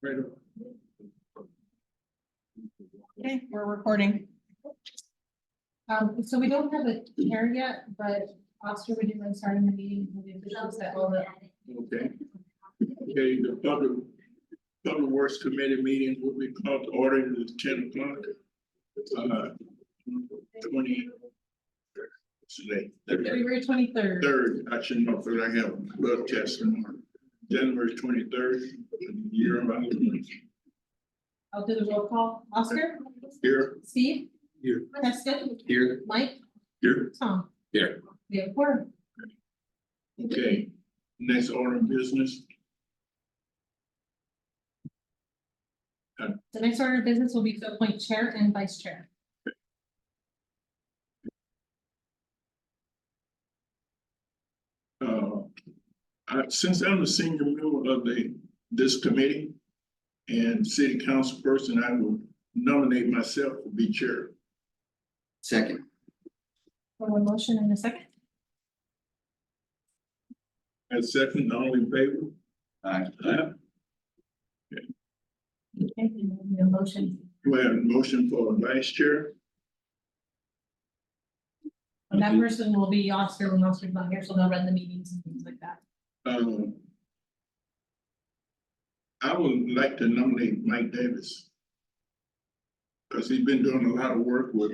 Right. Okay, we're recording. So we don't have a chair yet, but Oscar, would you mind starting the meeting? With the officials that all the- Okay. Okay, the public works committee meeting will be called to order at 10 o'clock. 20. Today, February 23rd. third, I should know, because I have blood tests tomorrow. January 23rd, year about I'll do the roll call. Oscar, here, Steve, here, Preston, here, Mike, here, Tom. here. We have four. Okay, next order of business. The next order of business will be to appoint chair and vice chair. Since I'm the senior member of this committee and city council person, I will nominate myself to be chair. Second. One motion and a second. And second, all in favor? Aye. Aye. Okay, and then the motion. Do I have a motion for vice chair? And that person will be Oscar when Oscar's not here, so they'll run the meetings and things like that. I would like to nominate Mike Davis. Because he's been doing a lot of work with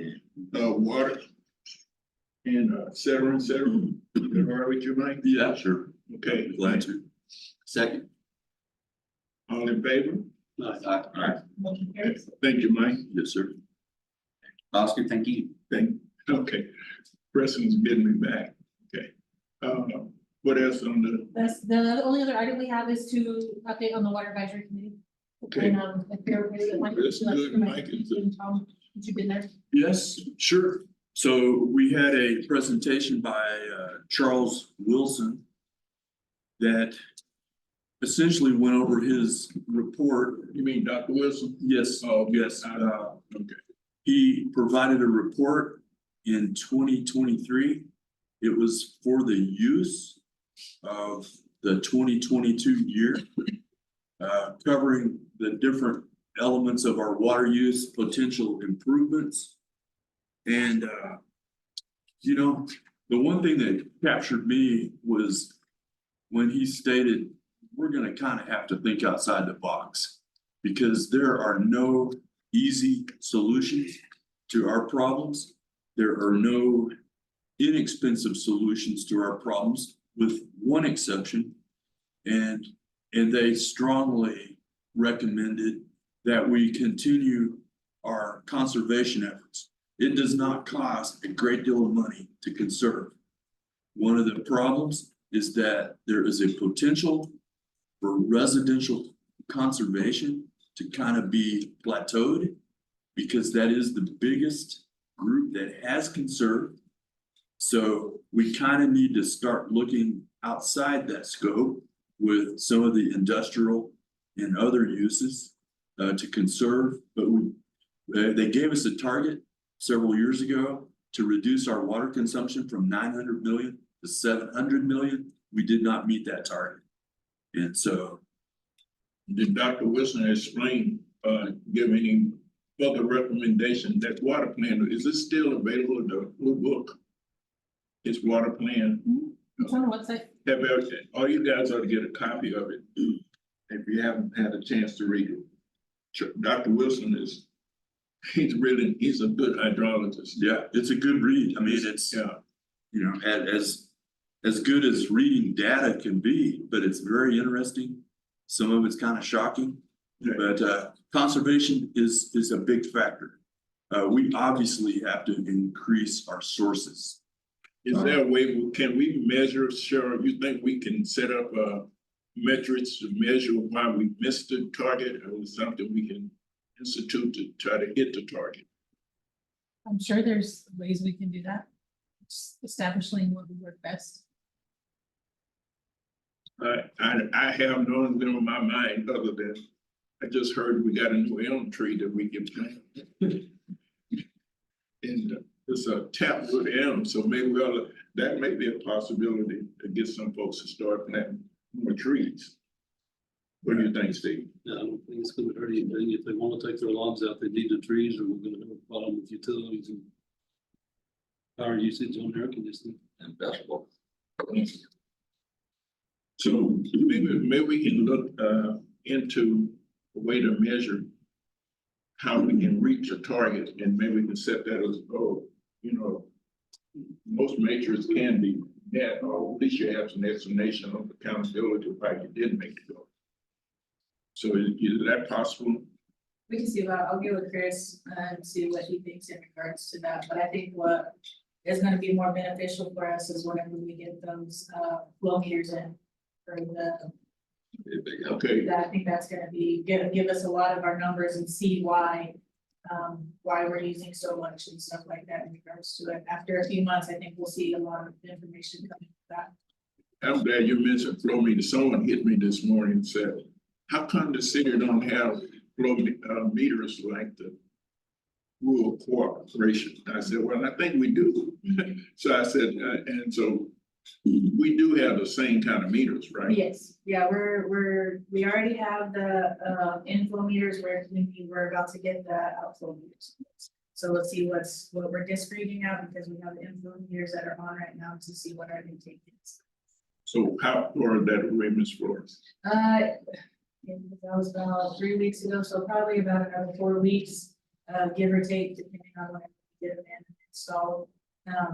water and et cetera, et cetera. Is that all right with you, Mike? Yeah, sure. Okay, Glad to. Second. all in favor? Aye. Motion carries. Thank you, Mike. Yes, sir. Oscar, thank you. Okay, Preston's getting me back. Okay. What else on the, That's the only other item we have is to update on the water advisory committee. okay, And if you're with it, Mike, That's would you good, like to Mike, is it- and Tom, since you've been there. Yes, sure. So we had a presentation by Charles Wilson that essentially went over his report. you mean Dr. Wilson? Yes, Oh, yes. Okay, He provided a report in 2023. It was for the use of the 2022 year, covering the different elements of our water use, potential improvements. And, you know, the one thing that captured me was when he stated, we're gonna kind of have to think outside the box, because there are no easy solutions to our problems. There are no inexpensive solutions to our problems, with one exception. And they strongly recommended that we continue our conservation efforts. It does not cost a great deal of money to conserve. One of the problems is that there is a potential for residential conservation to kind of be plateaued, because that is the biggest group that has conserved. So we kind of need to start looking outside that scope with some of the industrial and other uses to conserve. But they gave us a target several years ago to reduce our water consumption from 900 million to 700 million. We did not meet that target. And so, did Dr. Wilson explain, give any further recommendation, that water plan, is it still available in the blue book? His water plan, It's on the website. all you guys ought to get a copy of it, if you haven't had a chance to read it. Dr. Wilson he's a good hydrologist. yeah, it's a good read. I mean, it's, Yeah, you know, as good as reading data can be, but it's very interesting. Some of it's kind of shocking, Yeah. but conservation is a big factor. We obviously have to increase our sources. is there a way, can we measure, sure, you think we can set up metrics to measure why we missed the target, or something we can institute to try to hit the target? I'm sure there's ways we can do that. Just establishing what would work best. I have no one on my mind other than, I just heard we got a new elm tree that we can plant. And it's a tapwood elm, so maybe that may be a possibility to get some folks to start planting more trees. What do you think, Steve? Yeah, I don't think it's gonna hurt anything. If they wanna take their logs out, they need the trees, or we're gonna have a problem with utilities and power usage on air conditioning. And basketball. So maybe we can look into a way to measure how we can reach a target, and maybe we can set that as a goal, you know. Most measures can be met, or at least you have some explanation of accountability why you didn't make the goal. So is that possible? We can see about, I'll get with Chris and see what he thinks in regards to that, but I think what is gonna be more beneficial for us is whenever we get those flow meters in. For the, Okay, that, I think that's gonna be, give us a lot of our numbers and see why we're using so much and stuff like that in regards to it. After a few months, I think we'll see a lot of information coming from that. I'm glad you mentioned flow meter. Someone hit me this morning and said, how come the city don't have meters like the rural cooperation? I said, well, I think we do. So I said, and so we do have the same kind of meters, right? Yes, yeah, we already have the inflow meters, we're about to get the outflow meters. So let's see what we're just reading out, because we have the inflow meters that are on right now to see what our intake is. So how far that agreements for? That was about 3 weeks ago, so probably about another 4 weeks, give or take, depending on when we get them in and installed.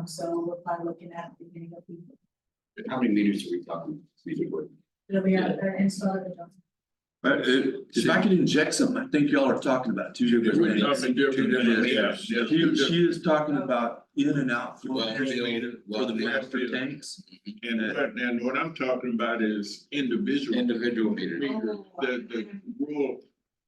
So we're probably looking at the beginning of the year. How many meters are we talking? It'll be installed at the dump. If I could inject something, I think y'all are talking about two different things. Something different than that. She is talking about in and out flow Well, meters for the master yeah. tanks. And what I'm talking about is individual. Individual meters. The rural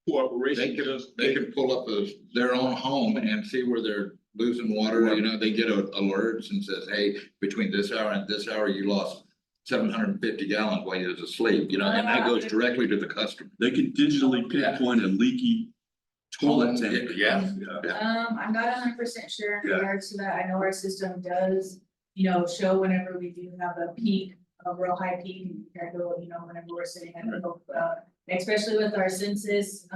cooperation. They can pull up their own home and see where they're losing water, you know, they get alerts and says, hey, between this hour and this hour, you lost 750 gallons while you was asleep, you know, and that goes directly to the customer. They can digitally pinpoint a leaky toilet tank. Yeah, I'm not 100% sure in Yeah. regards to that. I know our system does, show whenever we do have a peak, a real high peak, compared to, whenever we're sitting at a low, especially with our census.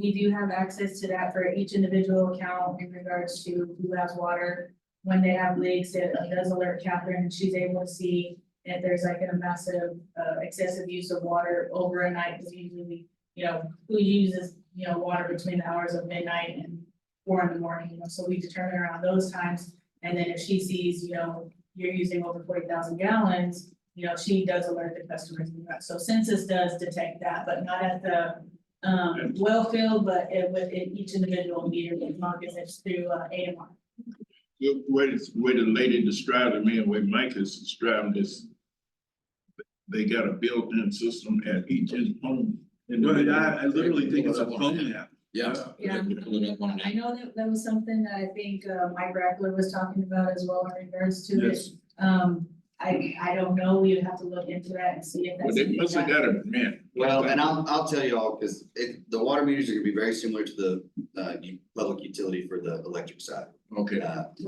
We do have access to that for each individual account in regards to who has water. When they have leaks, it does alert Catherine, and she's able to see if there's like a massive, excessive use of water over a night, because usually, who uses, water between the hours of midnight and 4 in the morning, so we determine around those times. And then if she sees, you're using over 40,000 gallons, she does alert the customers. So census does detect that, but not at the well field, but with each individual meter, as long as it's through AMR. The way the lady described it, me and way Mike is describing this. They got a built-in system at each home. But I literally think it's a phone app. yeah. Yeah. They can pull it up on an I know that was something that I think Mike Rackler was talking about as well in regards to it. Yes. I don't know, we would have to look into that and see if But that's. they something must have that- got a grant. Well, and I'll tell you all, because the water meters are gonna be very similar to the public utility for the electric side. Okay,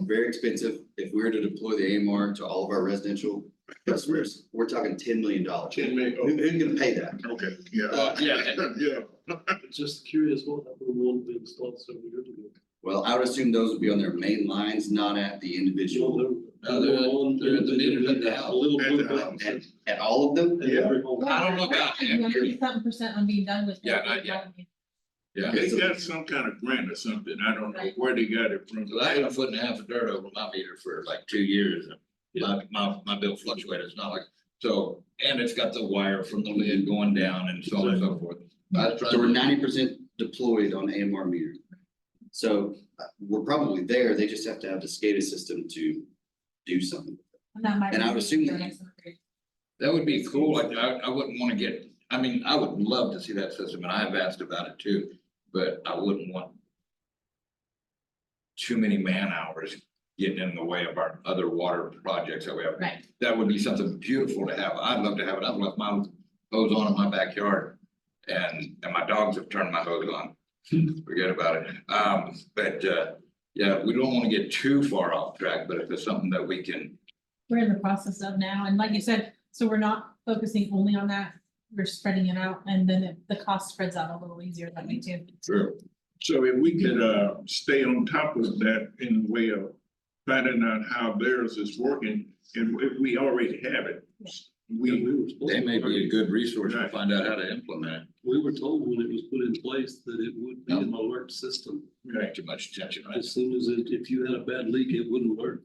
Very expensive. If we were to deploy the AMR to all of our residential customers, we're talking $10 million. 10 million, Who's gonna pay that? okay, yeah. Yeah. Yeah. Just curious what happened when we installed several years ago. Well, I would assume those would be on their main lines, not at the individual, No, they're at the meters at the house. A little At the bit. house. at all of them. Yeah. I don't know about that. 100% on being done with. Yeah, not yet. Yeah, They got some kind of grant or something. I don't know where they got it from. I had 1.5 foot of dirt over my meter for like 2 years. My bill fluctuated, it's not like, so, and it's got the wire from the lid going down and so on and so forth. I was trying So we're to- 90% deployed on AMR meters. So we're probably there. They just have to have the SCADA system to do something. And I would assume that- That would be cool, like, I wouldn't wanna get, I mean, I would love to see that system, and I've asked about it too, but I wouldn't want. Too many man hours getting in the way of our other water projects that we have. Right. That would be something beautiful to have, I'd love to have it, I've left my hose on in my backyard. And my dogs have turned my hose on, forget about it, yeah, we don't wanna get too far off track, but if it's something that we can. We're in the process of now, and like you said, so we're not focusing only on that. we're spreading it out and then the cost spreads out a little easier that way too. True. So if we could stay on top of that in a way of finding out how theirs is working, and if we already have it. We We, were supposed They to- may be a good resource to find out how to implement We were told when it was put in place that it would be an alert system. it. Pay too much attention. Right? As soon as if you had a bad leak, it wouldn't work.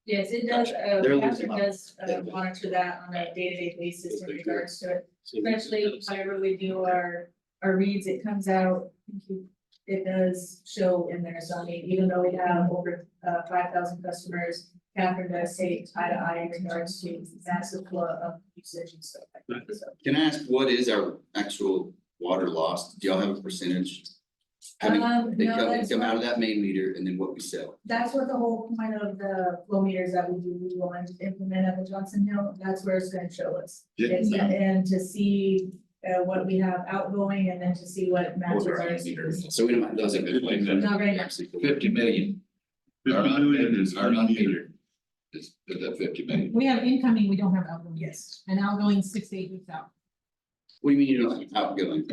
Yes, it does, They're Catherine losing does monitor that on a day-to-day basis in regards to it. So Especially whenever we do our reads, it comes out, it does show in there, so I mean, even though we have over 5,000 customers, Catherine does say eye to eye in regards to massive flow of usage and stuff like that, so. Can I ask, what is our actual water loss? Do y'all have a percentage? Coming, they No, come, that's they come out of what, that main meter and then what we sell. that's what the whole point of the flow meters that we do, we want to implement at the Johnson Hill, that's where it's gonna show us. It's, and to see what we have outgoing and then to see what matches Over our. our meters. So we don't, those have been. Not right now. Actually, 50 million. 50 million is Our unmetered. unmetered. Is that 50 million? We have incoming, we don't have outgoing. Yes. And outgoing 6 to 8 weeks out. What do you mean you don't have outgoing?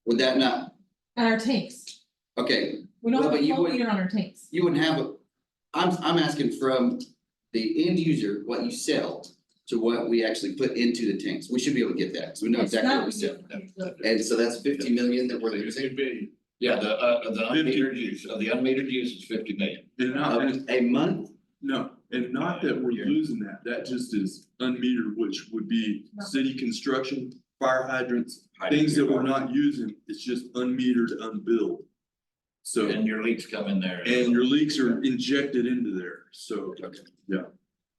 Would that not, And our tanks, okay, we don't Well, have but a you flow wouldn't- meter on our tanks. you wouldn't have a, I'm asking from the end user, what you sell to what we actually put into the tanks. We should be able to get that, because we know It's exactly not- what we sell. And so that's 50 million that we're losing. Yeah, the 50. unmetered use, the unmetered use is 50 million. And not, A month? no, and not that we're losing that, that just is unmetered, which would be city construction, fire hydrants, things that we're not using, it's just unmetered, unbilled. So, And your leaks come in there. and your leaks are injected into there, so,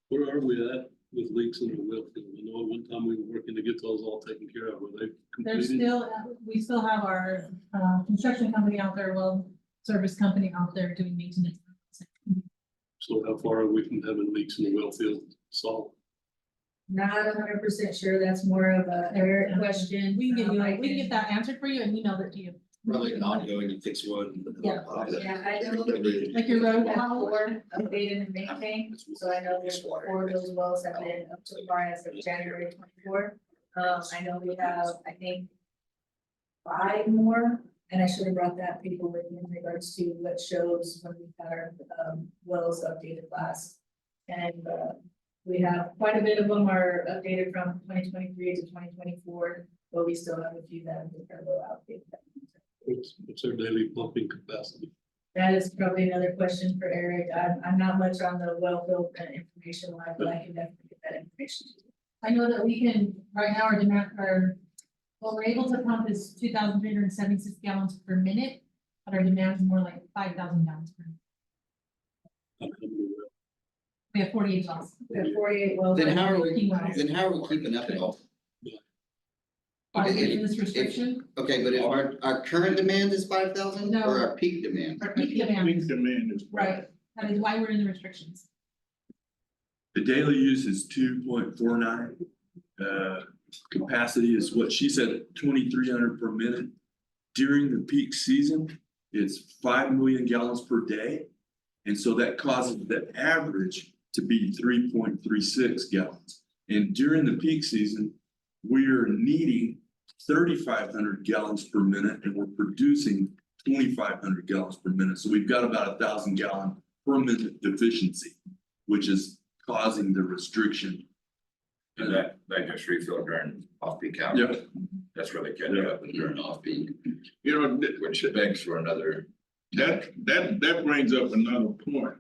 Where are we at with leaks in the well field? I know at one time we were working to get those all taken care of. Were they There's completed? still, we still have our construction company out there, well, service company out there doing maintenance. So how far are we from having leaks in the well field solved? Not 100% sure, that's more of a Eric question. We can get you, I we can get that answered for you and email it to you. Probably an ongoing, you fix one. Yeah. Yeah, I know. Like your road We have power. 4 updated and maintained, so I know there's 4 of those wells have been up to far as of January 24. I know we have, I think, 5 more, and I should have brought that paper with me in regards to what shows when we had our wells updated last. And we have quite a bit of them are updated from 2023 to 2024, but we still have a few that are a little outdated. What's our daily pumping capacity? That is probably another question for Eric. I'm not much on the well field information line, but I can definitely get that information. to you. I know that we can, right now, our demand, what we're able to pump is 2,376 gallons per minute, but our demand is more like 5,000 gallons per minute. How come we were- We have 48 wells. We have 48 wells. Then how are we, 14 wells. then how are we keeping up at all? Are we Okay, in this restriction? Okay, but if our current demand is 5,000 No. or our peak demand? Our peak peak demand, demand is. right, that is why we're in the restrictions. the daily use is 2.49. Capacity is what she said, 2,300 per minute. During the peak season, it's 5 million gallons per day. And so that causes the average to be 3.36 gallons. And during the peak season, we're needing 3,500 gallons per minute and we're producing 2,500 gallons per minute. So we've got about 1,000 gallon per minute deficiency, which is causing the restriction. And that just refill during off-peak hours. Yep. That's really catching up during off-peak, You know, which begs for another. that brings up another point.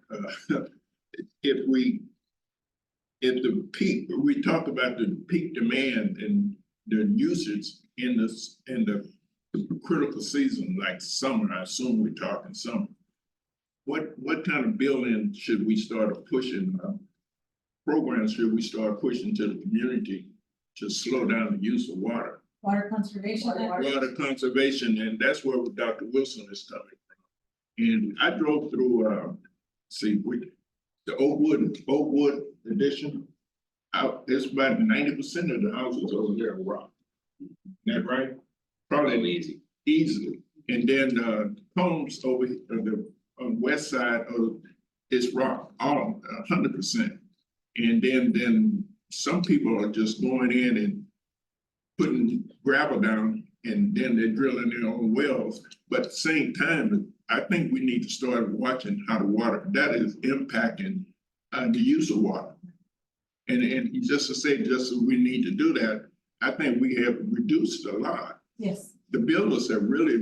If the peak, we talk about the peak demand and the usage in the critical season, like summer, I assume we're talking summer. What kind of building should we start pushing, programs should we start pushing to the community to slow down the use of water? Water conservation. Water conservation, and that's where Dr. Wilson is coming from. And I drove through, the Oakwood addition. It's about 90% of the houses over there are rock. Is that right? Probably easily. And then, homes over on the west side of, it's rock, all 100%. And then some people are just going in and putting gravel down and then they're drilling their own wells. But at the same time, I think we need to start watching how the water, that is impacting the use of water. And just to say, just so we need to do that, I think we have reduced a lot. Yes. The builders have really,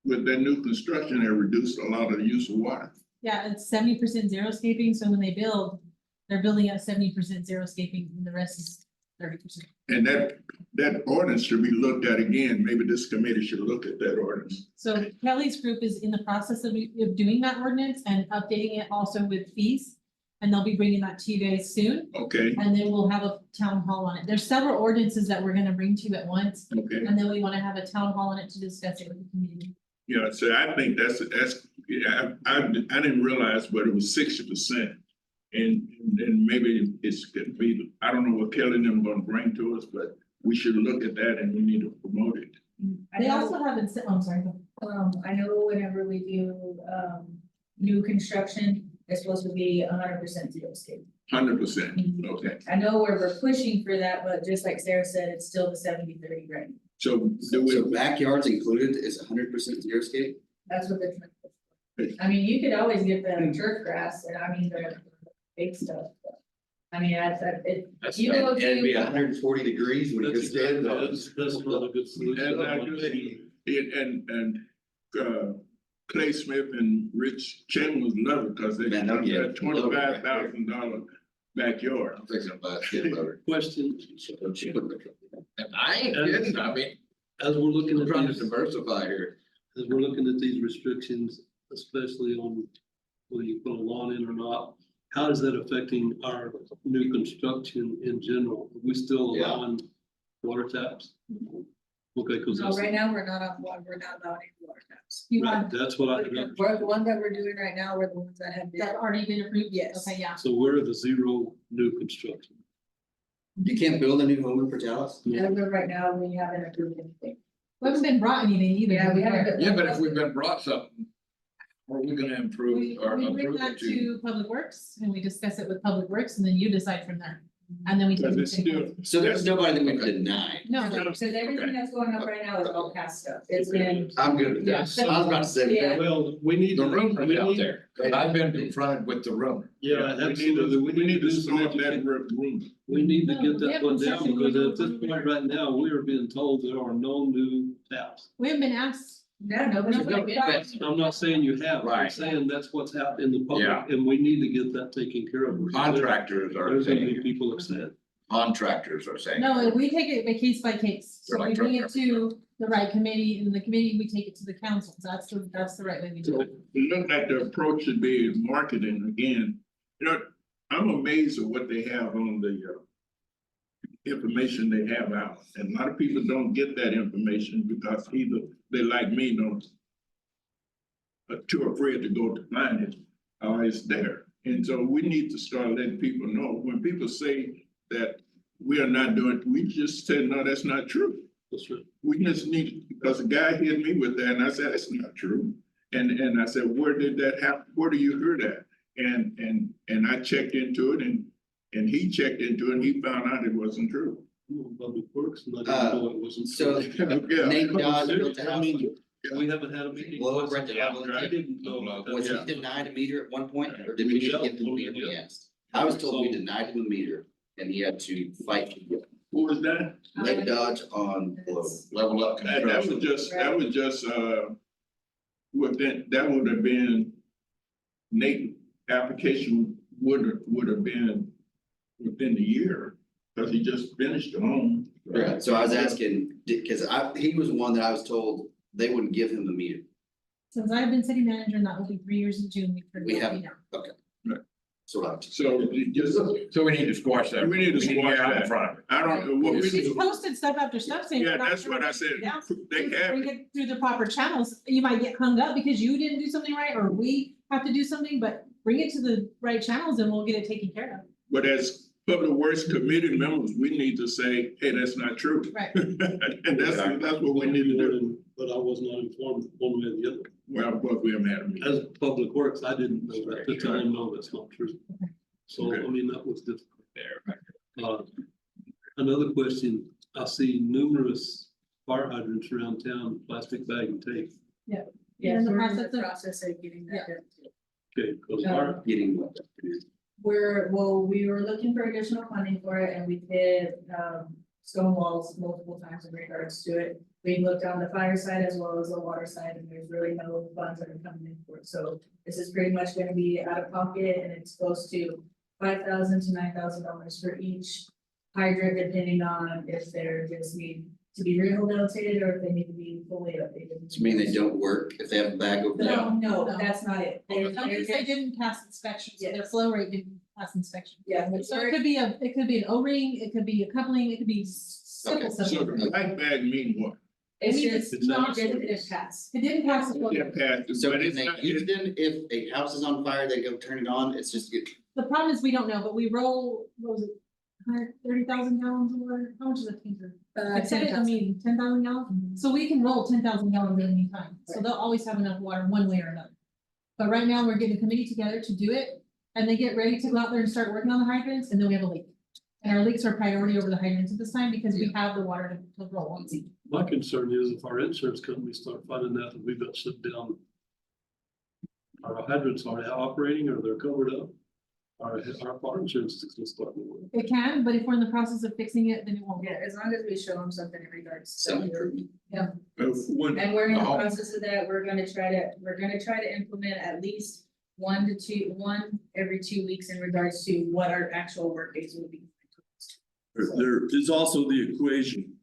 with their new construction, have reduced a lot of the use of water. Yeah, it's 70% xeriscaping, so when they build, they're building at 70% xeriscaping and the rest is 30%. And that ordinance should be looked at again. Maybe this committee should look at that ordinance. So Kelly's group is in the process of doing that ordinance and updating it also with fees. And they'll be bringing that to you guys soon, Okay, and then we'll have a town hall on it. There's several ordinances that we're gonna bring to you at once. okay. And then we wanna have a town hall on it to discuss it with the community. Yeah, so I think that's, yeah, I didn't realize, but it was 60%. And maybe it's gonna be, I don't know what Kelly and them gonna bring to us, but we should look at that and we need to promote it. I They know- also haven't, I'm sorry. go ahead. I know whenever we do, new construction, it's supposed to be 100% xeriscape. 100%, okay. I know where we're pushing for that, but just like Sarah said, it's still the 70-30 right? So do So we, backyards included is 100% xeriscape? That's what they're. I mean, you could always get the turf grass and I mean, the big stuff. But I mean, you go And it'd be to, 140 degrees when it That's, goes dead. that's not a good solution. and Clay Smith and Rich Chandler love it because they Man, got yeah. a $25,000 backyard. I'm fixing to buy a skid loader. Question, And I ain't kidding, I mean, as we're looking I'm at trying to these, diversify here. as we're looking at these restrictions, especially on whether you put a lawn in or not, how is that affecting our new construction in general? Are we still Yeah. allowing water taps? Okay, cause no, that's, right now, we're not allowing any water taps. You right, have that's what I, We're the ones that we're doing right now, we're the ones that have been. that already been approved? Yes. Okay, yeah. so we're the zero new construction. You can't build a new home in Portales? As of right now, we haven't approved anything. We haven't been brought anything either. Yeah, we haven't. Yeah, but if we've been brought something, are we gonna We, improve or we bring approve that it to? to Public Works and we discuss it with Public Works and then you decide from there. And then we. Because can it's still, So there's nobody that we've denied. No, Because everything that's going up right now is all past stuff. It's been. I'm good with that. Yeah. I was about to say. Yeah. Well, we need. The to- rumors we out need- there, and I've been confronted with the rumor. Yeah, we need absolutely. to, We we need to do some start that education. room. We need to No, get we that have one down, construction because going at this on. point right now, we are being told there are no new taps. we haven't been asked. No, nobody's. Nobody- I'm not saying you have, I'm Right. saying that's what's happening in the public, Yeah. and we need to get that taken care of. Contractors are There's gonna be saying, people upset. contractors are saying. No, we take it by case by case. So They're we like bring truck it to the right committee and the committee, we take it to the council. That's the right way we do it. It looked like the approach should be marketing again. You know, I'm amazed at what they have on the information they have out. And a lot of people don't get that information because either they like me, don't are too afraid to go to find it, or it's there. And so we need to start letting people know. When people say that we are not doing, we just say, no, that's not true. That's right. We just need, because a guy hit me with that and I said, that's not true. And I said, where did that happen? Where do you hear that? And I checked into it and he checked into it and he found out it wasn't true. Public Works, and I didn't know it wasn't. So Yeah. Nate Dodge built the house. We haven't had a meeting. Well, Brett, the level, I didn't know about that. Was he denied a meter at one point, or did we just give him a meter we asked? I was told we denied him a meter, and he had to fight to get it. Who was that? Nate Dodge on Globe. Level up That construction. was just, that would have been, Nate application would have been within the year, because he just finished the home. Right, so I was asking, cause he was one that I was told they wouldn't give him a meter. Since I've been city manager, and that will be 3 years in June. We have haven't. So I. So you just, So we need to squash that. We need to squash get out in that. front of it. I don't know what we She's do. posted stuff after stuff saying. Yeah, we're not that's sure what I what to said. do now. They have, Bring it through the proper channels. You might get hung up because you didn't do something right, or we have to do something, but bring it to the right channels and we'll get it taken care of. but as Public Works Committee members, we need to say, hey, that's not true. Right. And that's what we need to do. But I was not informed one way or the other. Well, but we haven't had a meeting. As Public Works, I didn't know that, to tell them, no, that's not true. So, Okay. I mean, that was difficult. There. Another question, I see numerous fire hydrants around town, plastic bag and tape. Yes, in the we're in the process of- process of getting that done. too. Okay, because No. fire, Getting what? We were looking for additional funding for it and we did, stone walls multiple times in regards to it. We looked on the fire side as well as the water side and there's really no funds that are coming in for it. So this is pretty much gonna be out of pocket and it's close to $5,000 to $9,000 for each hydrant, depending on if they're just need to be rehabilitated or if they need to be fully updated. Does it mean they don't work if they have a bag over there? No, that's not it. They're Because they just- didn't pass inspection, so their Yes. flow rate didn't pass inspection. Yeah. So it could be an O-ring, it could be a coupling, it could be simple Okay, So stuff. the white bag mean what? It's I mean, just, it's not- it didn't pass. It didn't pass the flow Yeah, rate. Pat, So but can it's they not, use them if a house is on fire, they go turn it on, it's just, The problem is we don't know, but we roll, what was it, 130,000 gallons of water, how much is a tanker? I said it, I mean, 10,000 gallons, so we can roll 10,000 gallons at any time, so they'll always have enough water one way or another. But right now, we're getting a committee together to do it, and they get ready to go out there and start working on the hydrants, and then we have a leak. And our leaks are priority over the hydrants at this time, because we have the water to roll on. my concern is if our insurance companies start finding out that we've got shut down. Our hydrants are operating or they're covered up. Our fire insurance is gonna start. moving. It can, but if we're in the process of fixing it, then it won't Yeah, get. as long as we show them something in regards. to some that. improvement. when, And we're in the Oh. process of that, we're gonna try to implement at least one every 2 weeks in regards to what our actual work days will be. There is also the equation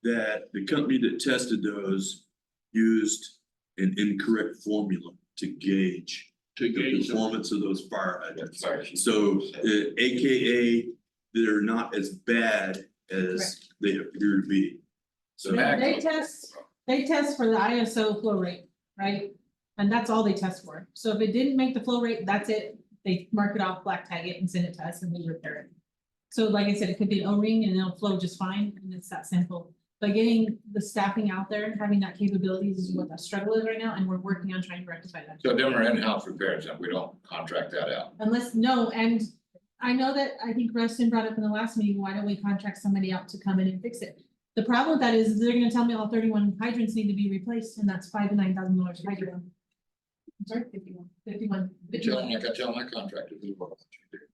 that the company that tested those used an incorrect formula to gauge to the gauge, performance of those fire hydrants. Sorry. So, AKA, they're not as bad as they appear to be. So, They test for the ISO flow rate, right? And that's all they test for. So if it didn't make the flow rate, that's it. They mark it off, black tag it and send it to us and we repair it. So like I said, it could be an O-ring and it'll flow just fine and it's that simple. But getting the staffing out there and having that capabilities is what the struggle is right now, and we're working on trying to rectify that. So them are in-house repairs and we don't contract that out. Unless, no, and I know that, I think Rustin brought up in the last meeting, why don't we contract somebody out to come in and fix it? The problem with that is they're gonna tell me all 31 hydrants need to be replaced, and that's $5,000 to $9,000 a hydrant. I'm sorry, 51. Tell them like I tell my contractors. this is what I want you to do.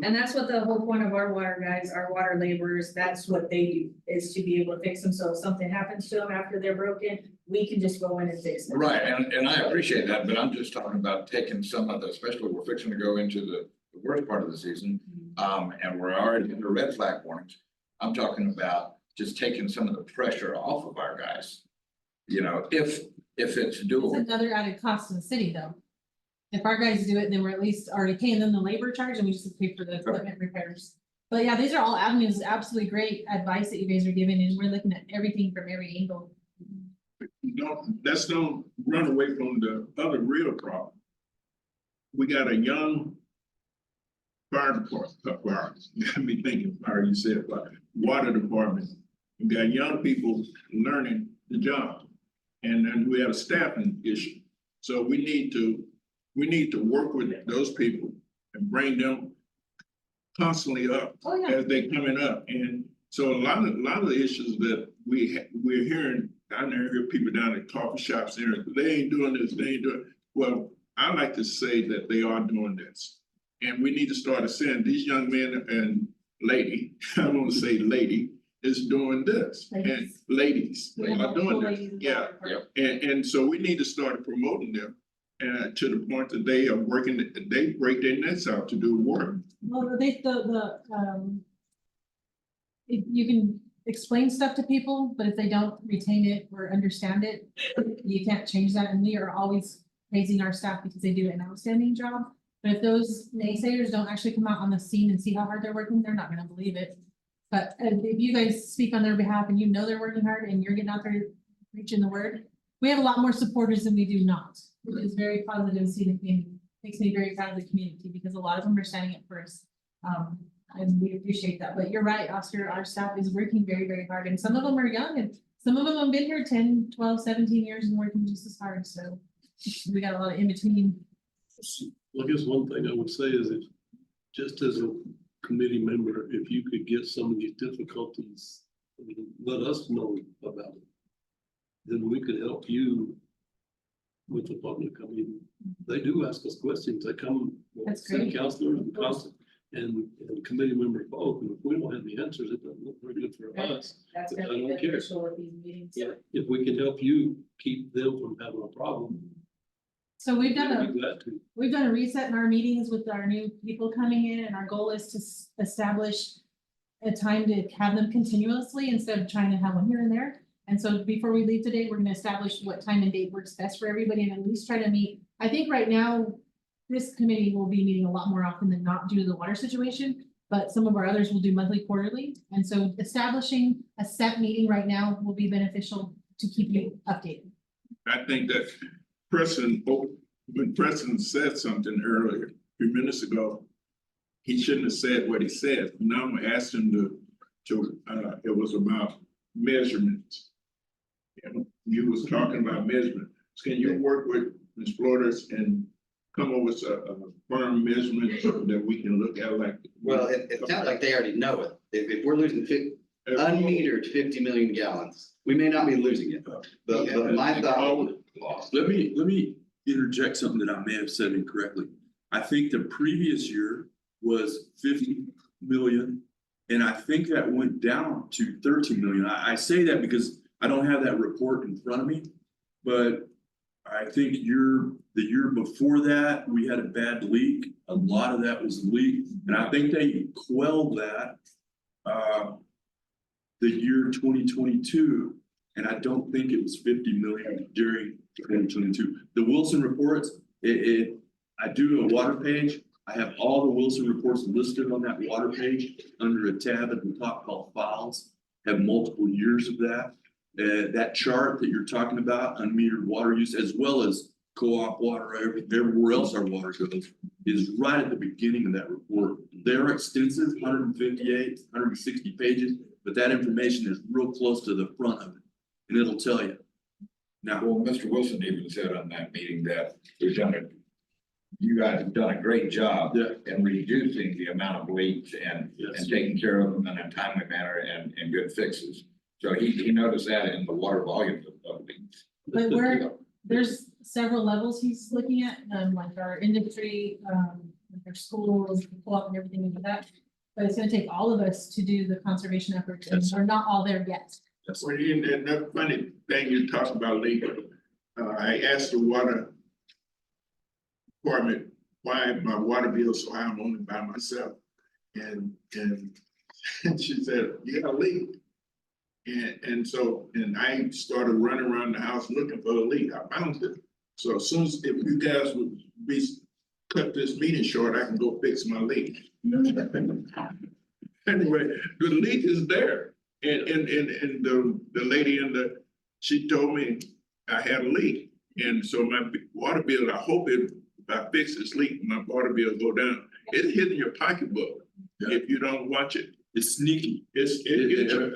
And that's what the whole point of our water guys, our water laborers, that's what they do, is to be able to fix them. So if something happens to them after they're broken, we can just go in and fix them. Right, and I appreciate that, but I'm just talking about taking some of the, especially we're fixing to go into the worst part of the season. And we're already under red flag warnings. I'm talking about just taking some of the pressure off of our guys. You know, if it's It's doable. another added cost to the city, though. If our guys do it, then we're at least already paying them the labor charge, and we just pay for the equipment repairs. But yeah, these are all avenues, absolutely great advice that you guys are giving, and we're looking at everything from every angle. let's don't run away from the other real problem. We got a young fire department, got me thinking, fire, you said, but water department. We got young people learning the job. And then we have a staffing issue. So we need to work with those people and bring them constantly up Oh, yeah. as they coming up. And so a lot of the issues that we're hearing, I never hear people down at coffee shops there, they ain't doing this, they ain't doing. Well, I like to say that they are doing this. And we need to start saying these young men and lady, I want to say lady, is doing this. And ladies We have are multiple doing ladies this, in the yeah. water department. And so we need to start promoting them. To the point that they are working, they break their nets out to do work. Well, if you can explain stuff to people, but if they don't retain it or understand it, you can't change that, and we are always praising our staff because they do an outstanding job. But if those naysayers don't actually come out on the scene and see how hard they're working, they're not gonna believe it. But if you guys speak on their behalf and you know they're working hard and you're getting out there preaching the word, we have a lot more supporters than we do not, which is very positive to see the community. Makes me very proud of the community because a lot of them are standing up first. And we appreciate that. But you're right, Oscar, our staff is working very, very hard, and some of them are young and some of them have been here 10, 12, 17 years and working just as hard. So we got a lot of in between. Well, I guess one thing I would say is that just as a committee member, if you could get some of these difficulties I mean, let us know about it. Then we could help you with the public. I mean, they do ask us questions. They come, That's city great. councilors and council and committee members both. And if we don't have the answers, it doesn't look very good for us. That's I gonna be don't care. beneficial with these meetings. Yeah, if we can help you keep them from having a problem. So we've done we'd a, be glad to. we've done a reset in our meetings with our new people coming in, and our goal is to establish a time to have them continuously instead of trying to have one here and there. And so before we leave today, we're gonna establish what time and date works best for everybody and at least try to meet. I think right now, this committee will be meeting a lot more often than not due to the water situation, but some of our others will do monthly, quarterly. And so establishing a set meeting right now will be beneficial to keep you updated. I think that when Preston said something earlier, a few minutes ago, he shouldn't have said what he said. Now I'm gonna ask him it was about measurements. You was talking about measurement. Can you work with Ms. Flores and come up with a firm measurement that we can look at like? Well, it sounds like they already know it. If we're losing unmetered 50 million gallons, we may not be losing it. But my thought, Let me interject something that I may have said incorrectly. I think the previous year was 50 million. And I think that went down to 13 million. I say that because I don't have that report in front of me. But I think the year before that, we had a bad leak. A lot of that was leak. And I think they quelled that the year 2022. And I don't think it was 50 million during 2022. The Wilson reports, I do a water page. I have all the Wilson reports listed on that water page under a tab at the top called files, have multiple years of that. That chart that you're talking about, unmetered water use, as well as co-op water, everywhere else our water goes, is right at the beginning of that report. They're extensive, 158, 160 pages, but that information is real close to the front of it, and it'll tell you. Now, Well, Mr. Wilson even said on that meeting that you guys have done a great job Yeah. in reducing the amount of leaks and Yes. taking care of them in a timely manner and good fixes. So he noticed that in the water volumes of leaks. But there's several levels he's looking at, like our industry, like our schools, co-op and everything like that. But it's gonna take all of us to do the conservation efforts, and we're not all there yet. Well, that funny thing you talk about legal, I asked the water department why my water bill so high, I'm only by myself. And she said, you got a leak. And I started running around the house looking for a leak. I found it. So as soon as, if you guys would cut this meeting short, I can go fix my leak. Anyway, the leak is there. And the lady she told me I had a leak. And so my water bill, I hope if I fix this leak, my water bill go down. It's hitting your pocketbook if you don't watch it. it's sneaky.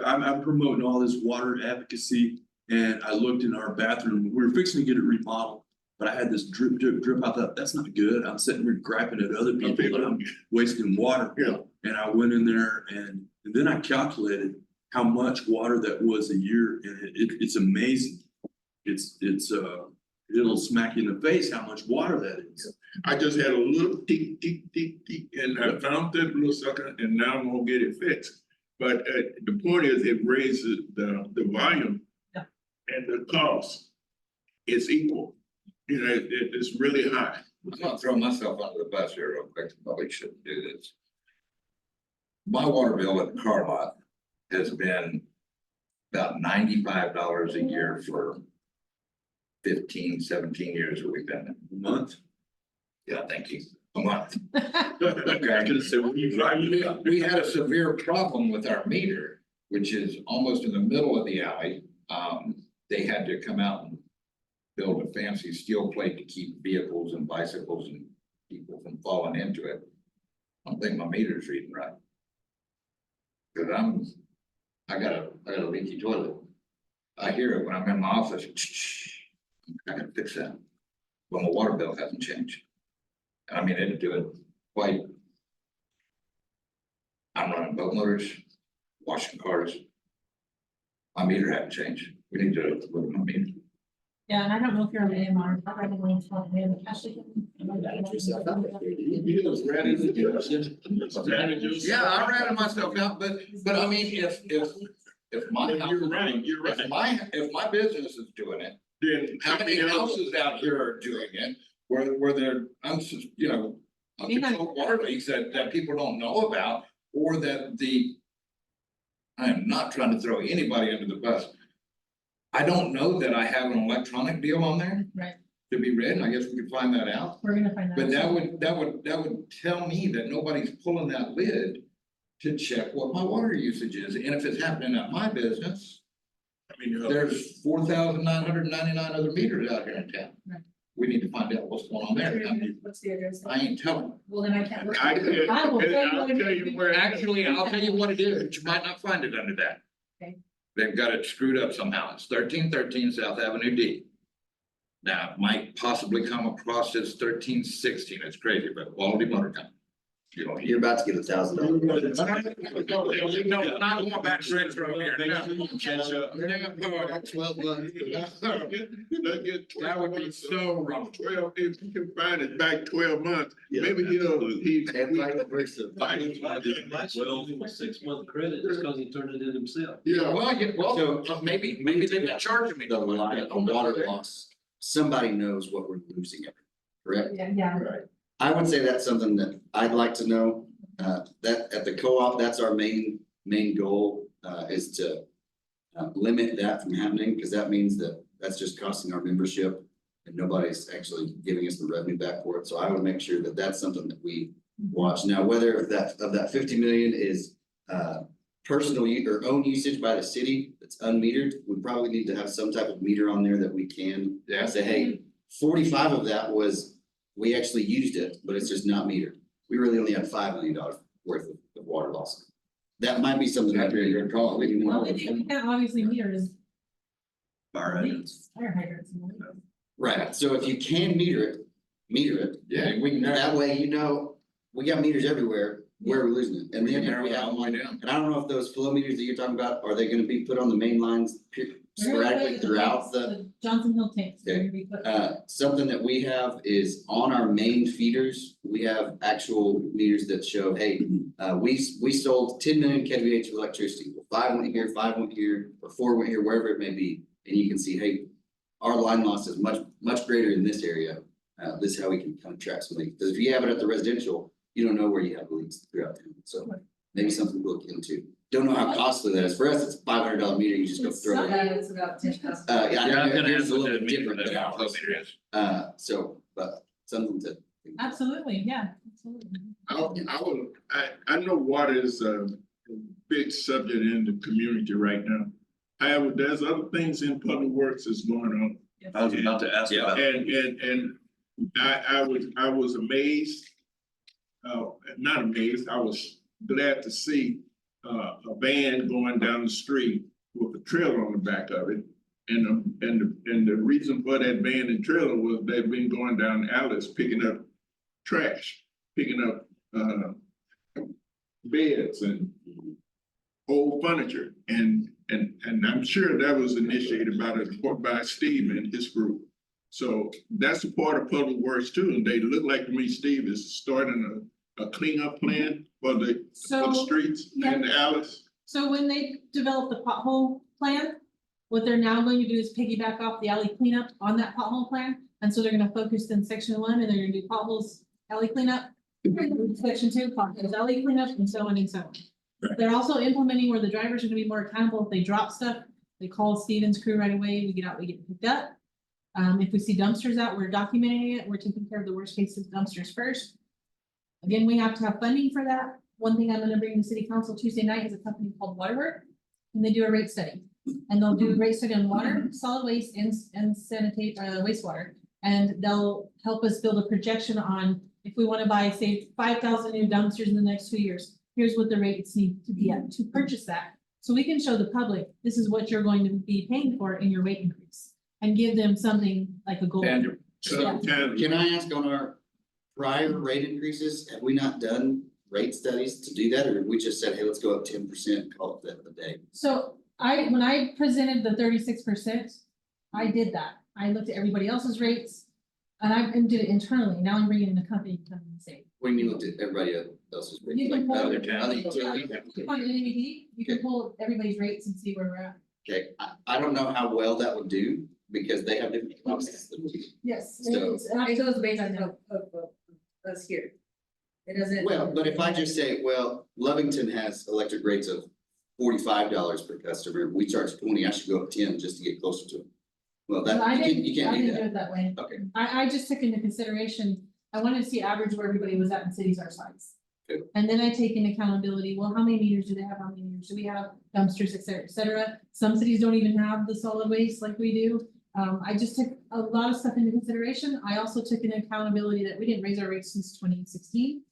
I'm promoting all this water advocacy, and I looked in our bathroom. We were fixing to get it remodeled, but I had this drip. I thought, that's not good. I'm sitting here griping at other people that I'm wasting water. Yeah. And I went in there and then I calculated how much water that was a year, and it's amazing. It'll smack you in the face how much water that is. I just had a little tick, tick, tick, tick, and I found that little sucker, and now I'm gonna get it fixed. But the point is, it raises the volume. Yeah. And the cost is equal. You know, it's really high. I'm gonna throw myself under the bus here real quick, probably shouldn't do this. My water bill at the car lot has been about $95 a year for 15, 17 years that we've been there. A month. Yeah, thank you, a month. I could have said, well, you drive it up. We had a severe problem with our meter, which is almost in the middle of the alley. They had to come out and build a fancy steel plate to keep vehicles and bicycles and people from falling into it. I don't think my meter's reading right. Cause I got a leaky toilet. I hear it when I'm in my office. I gotta fix that. But my water bill hasn't changed. I mean, it'd do it quite. I'm running boat motors, washing cars. My meter hadn't changed. We need to look at my meter. Yeah, and I don't know if you're on AMR. I don't know if you're on Ashley. Yeah, I ratted myself out, but I mean, if my. Well, you're right, you're right. If my business is doing it, Then how many houses out here are doing it, where they're, uncontrolled water leaks that people don't know about, or that I am not trying to throw anybody under the bus. I don't know that I have an electronic deal on there. Right. To be read, and I guess we could find that out, We're gonna find out. but that would tell me that nobody's pulling that lid. To check what my water usage is, and if it's happening at my business, I mean, there's 4,999 other meters out here in town. Right. We need to find out what's going on there. What's the address? I ain't telling. Well, then I can't. look. I can, I will tell you I'll tell you where. Actually, I'll tell you what it is, but you might not find it under that. Okay. They've got it screwed up somehow. It's 1313 South Avenue D. Now, it might possibly come across as 1316. It's crazy, but Quality Motor Company. You don't hear. You're about to get $1,000. No, not going back straight from here. Catch up. 12 months. Let's get That would be so wrong. 12, if you can find it back 12 months, Yeah. maybe he. And vice versa. Last year, 6-month credit just because he turned it in himself. Yeah, Well, maybe they've been charging me. The water loss, somebody knows what we're losing every, correct? Yeah. I would say that's something that I'd like to know, that at the co-op, that's our main goal, is to. Limit that from happening, because that means that that's just costing our membership. And nobody's actually giving us the revenue back for it, so I would make sure that that's something that we watch. Now, whether of that 50 million is, personal or own usage by the city that's unmetered, we probably need to have some type of meter on there that we can. Yeah. Say, hey, 45 of that was, we actually used it, but it's just not metered. We really only had $5 million worth of water loss. That might be something that That'd be a good call. we can Well, work the with. thing we can't obviously meter is Fire hydrants. fire hydrants. Right, so if you can meter it, Yeah, we can. that way you know, we got meters everywhere, where we're losing it. And We then can if narrow we it have all the way one, down. and I don't know if those flow meters that you're talking about, are they gonna be put on the main lines sporadically throughout the? Johnson Hill tanks. they're gonna be put- Something that we have is on our main feeders, we have actual meters that show, hey, we sold 10 million kVA of electricity. Well, 5 went here, 5 went here, or 4 went here, wherever it may be. And you can see, hey, our line loss is much greater in this area. This is how we can kind of track some leaks. Because if you have it at the residential, you don't know where you have leaks throughout town. So maybe something to look into. Don't know how costly that is. For us, it's $500 meter. You just go throw it. It's about 10,000. Yeah, I Yeah, I'm know gonna yours ask is a little what bit the different than flow ours. meter is. So, but something to. Absolutely, yeah, absolutely. I know water is a big subject in the community right now. However, there's other things in public works that's going on. I was about to ask about. And I was amazed, not amazed, I was glad to see a van going down the street with a trailer on the back of it. And the reason for that van and trailer was they've been going down alleys picking up trash, picking up beds and old furniture. And I'm sure that was initiated by Steve and his group. So that's a part of public works too, and they look like to me, Steve is starting a cleanup plan for the streets and the alleys. So when they develop the pothole plan, what they're now going to do is piggyback off the alley cleanup on that pothole plan. And so they're gonna focus in section 1 and they're gonna do potholes, alley cleanup. Section 2, potholes, alley cleanup, and so on and so on. They're also implementing where the drivers are gonna be more accountable. If they drop stuff, they call Steven's crew right away, we get out, we get picked up. If we see dumpsters out, we're documenting it, we're taking care of the worst cases dumpsters first. Again, we have to have funding for that. One thing I'm gonna bring to city council Tuesday night is a company called Waterwork. And they do a rate study, and they'll do a rate study on water, solid waste and sanitate wastewater. And they'll help us build a projection on if we wanna buy, say, 5,000 new dumpsters in the next 2 years. Here's what the rates need to be at to purchase that. So we can show the public, this is what you're going to be paying for in your rate increase. And give them something like a goal. Tangible. Can I ask on our prior rate increases, have we not done rate studies to do that, or have we just said, hey, let's go up 10%, call it the day? So when I presented the 36%, I did that. I looked at everybody else's rates. And I did it internally. Now I'm bringing in a company to come and say. What do you mean looked at everybody else's? rates? You can Like pull- other utilities? On NAVD, you can pull everybody's rates and see where we're at. Okay, I don't know how well that would do because they have different costs than we do. Yes. So- It goes based on of us here. It doesn't. Well, but if I just say, well, Lovington has electric rates of $45 per customer, we charge 20, I should go up 10 just to get closer to them. Well, I that, didn't, you I can't do didn't do that. it that way. Okay, I just took into consideration, I wanted to see average where everybody was at in cities our size. Good. And then I take in accountability, well, how many meters do they have, how many meters do we have, dumpsters, et cetera, et cetera. Some cities don't even have the solid waste like we do. I just took a lot of stuff into consideration. I also took in accountability that we didn't raise our rates since 2016.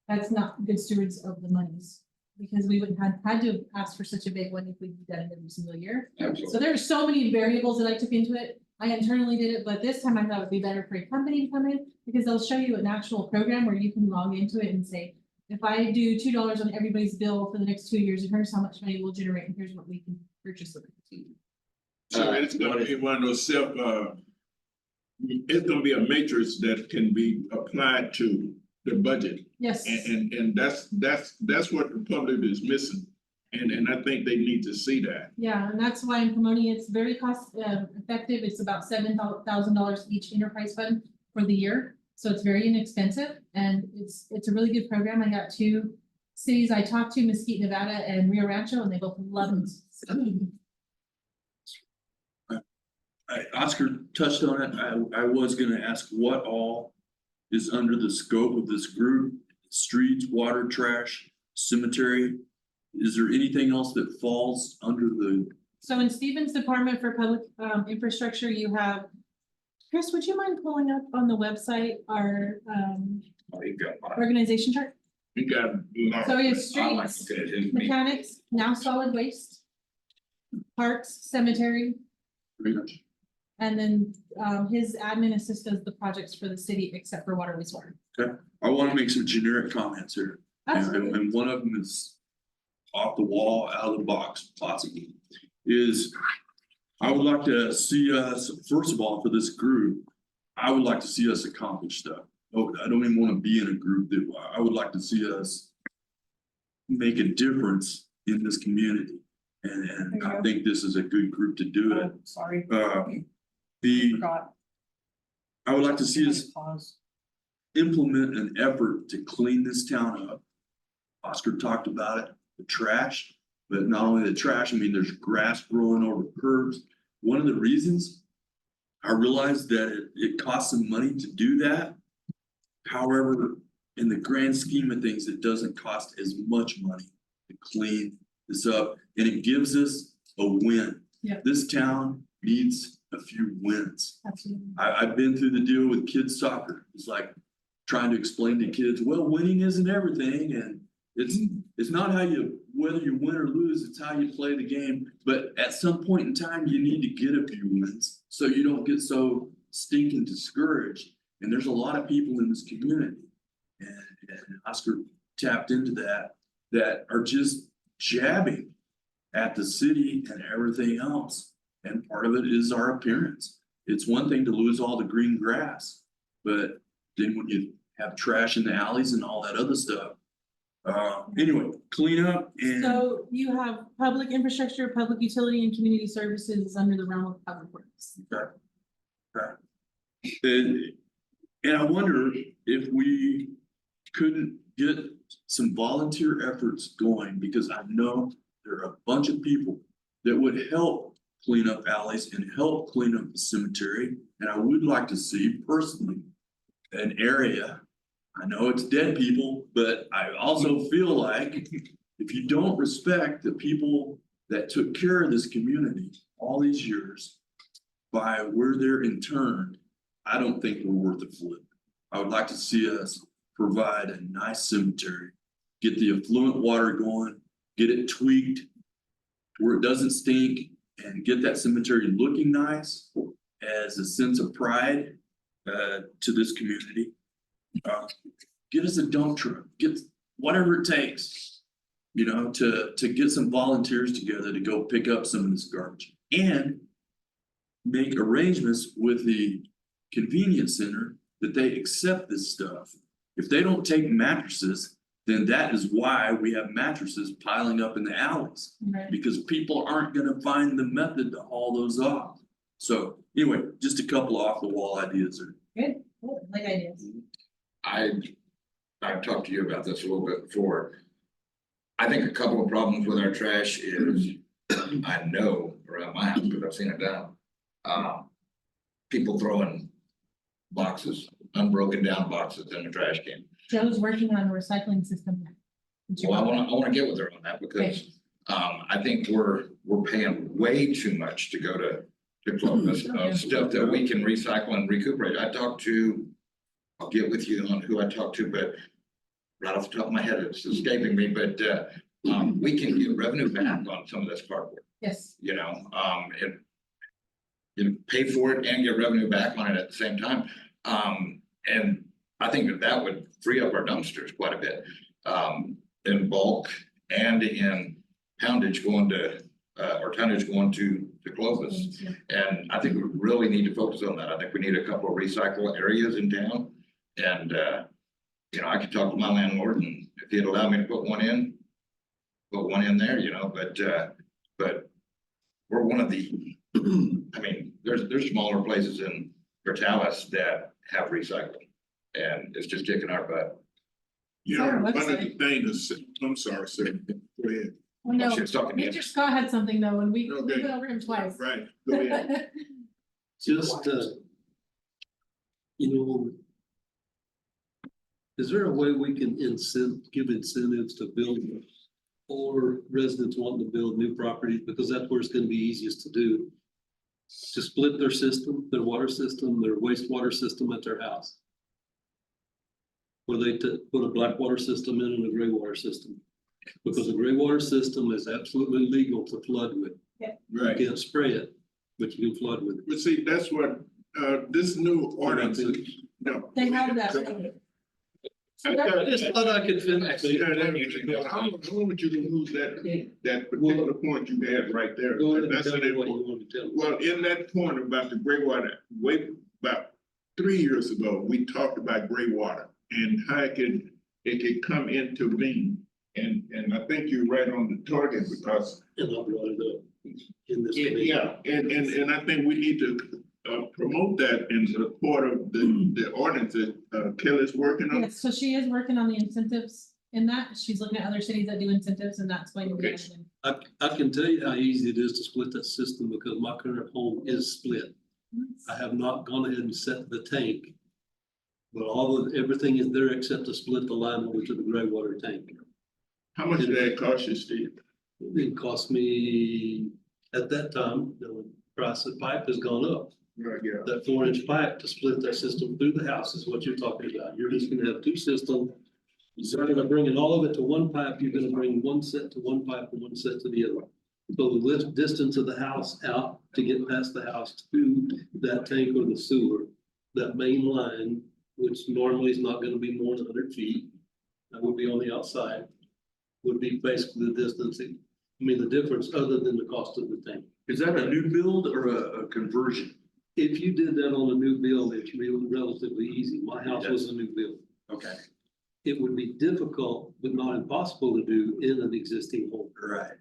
That's not good stewards of the monies, because we wouldn't have had to ask for such a big one if we'd done it every single year. So absolutely. there were so many variables that I took into it. I internally did it, but this time I thought it'd be better for a company to come in because they'll show you an actual program where you can log into it and say, if I do $2 on everybody's bill for the next 2 years, and here's how much money we'll generate, and here's what we can purchase with it. So it's gonna be one of those it's gonna be a matrix that can be applied to the budget. Yes, And that's what the public is missing. And I think they need to see that. yeah, and that's why I'm promoting it. It's very cost effective. It's about $7,000 each enterprise fund for the year. So it's very inexpensive and it's a really good program. I got 2 cities I talked to, Mesquite, Nevada and Rio Rancho, and they both love it. Oscar touched on it. I was gonna ask what all is under the scope of this group? Streets, water, trash, cemetery. Is there anything else that falls under the, So in Stevens Department for Public Infrastructure, you have, Chris, would you mind pulling up on the website our organization chart? We got. So we have I like streets, to get it in me. mechanics, now solid waste, parks, cemetery, and then his admin assist does the projects for the city except for water wastewater. I wanna make some generic comments here. And one of them is off the wall, out of the box, possibly, is I would like to see us, first of all, for this group, I would like to see us accomplish stuff. Oh, I don't even wanna be in a group that, I would like to see us make a difference in this community. And I think this is a good group to do it. Sorry, The, forgot. I would like to see us Pause. implement an effort to clean this town up. Oscar talked about it, the trash, but not only the trash, I mean, there's grass growing over curbs. One of the reasons I realized that it costs some money to do that. However, in the grand scheme of things, it doesn't cost as much money to clean this up, and it gives us a win. Yeah. This town needs a few wins. Absolutely. I've been through the deal with kids soccer. It's like trying to explain to kids, well, winning isn't everything, and it's not how you, whether you win or lose, it's how you play the game. But at some point in time, you need to get a few wins, so you don't get so stinking discouraged. And there's a lot of people in this community, and Oscar tapped into that are just jabbing at the city and everything else. And part of it is our appearance. It's one thing to lose all the green grass, but then when you have trash in the alleys and all that other stuff. Anyway, clean up and So you have public infrastructure, public utility and community services is under the realm of public works. and I wonder if we couldn't get some volunteer efforts going, because I know there are a bunch of people that would help clean up alleys and help clean up the cemetery. And I would like to see personally an area. I know it's dead people, but I also feel like if you don't respect the people that took care of this community all these years by where they're interned, I don't think we're worth a flip. I would like to see us provide a nice cemetery, get the affluent water going, get it tweaked to where it doesn't stink, and get that cemetery looking nice as a sense of pride to this community. Get us a dump truck, get whatever it takes. You know, to get some volunteers together to go pick up some of this garbage and make arrangements with the convenience center that they accept this stuff. If they don't take mattresses, then that is why we have mattresses piling up in the alleys. Right. Because people aren't gonna find the method to haul those off. So anyway, just a couple off the wall ideas are. Good, cool, like ideas. I've talked to you about this a little bit before. I think a couple of problems with our trash is, I know around my house, because I've seen it done. People throwing boxes, unbroken down boxes in the trash can. Joe's working on a recycling system. Did you Well, I want- wanna get with her on that because, I think we're paying way too much to go to Clovis, stuff that we can recycle and recuperate. I'll get with you on who I talked to, but right off the top of my head, it's escaping me, but, we can get revenue back on some of this cardboard, Yes, you know, it. You pay for it and get revenue back on it at the same time. And I think that would free up our dumpsters quite a bit, in bulk and in poundage going to, or tonnage going to Clovis. And I think we really need to focus on that. I think we need a couple of recycle areas in town. And, you know, I could talk to my landlord and if he'd allow me to put one in there, you know, but we're one of the, I mean, there's smaller places in Portales that have recycling. And it's just kicking our butt. You know, Sorry, one of the website. things, I'm sorry, sir, go ahead. oh no, She was talking to me. Major Scott had something though, and we Okay. went over him twice. Right, go ahead. Just, you know. Is there a way we can give incentives to build or residents wanting to build new properties, because that's where it's gonna be easiest to do? To split their system, their water system, their wastewater system at their house. Where they put a black water system in and a gray water system. Because the gray water system is absolutely legal to flood with. Right, You can't spray it, but you can flood with it. but see, that's what, this new ordinance, no. They have that. I just thought I could finish. Yeah, I don't want you to lose that particular point you had right there. Go ahead and That's tell an me what important- you want to tell me. Well, in that point about the gray water, about 3 years ago, we talked about gray water and how it could come into being. And I think you're right on the target because, And I brought it up in this. meeting. yeah, and I think we need to promote that in support of the ordinance that Kelly's working on. Yes, so she is working on the incentives in that. She's looking at other cities that do incentives and that's why. Okay. I can tell you how easy it is to split that system because my current home is split. I have not gone ahead and set the tank. But everything is there except to split the line over to the gray water tank. How much did that cost you, Steve? It cost me, at that time, the price of pipe has gone up. Right, yeah. That 4-inch pipe to split that system through the house is what you're talking about. You're just gonna have two systems. Instead of bringing all of it to one pipe, you're gonna bring one set to one pipe and one set to the other. So the distance of the house out to get past the house to that tank or the sewer, that main line, which normally is not gonna be more than 100 feet, that would be on the outside, would be basically the distance. I mean, the difference other than the cost of the tank. Is that a new build or a conversion? If you did that on a new build, it's really relatively easy. My house was a new build. Okay, It would be difficult, but not impossible to do in an existing home. right.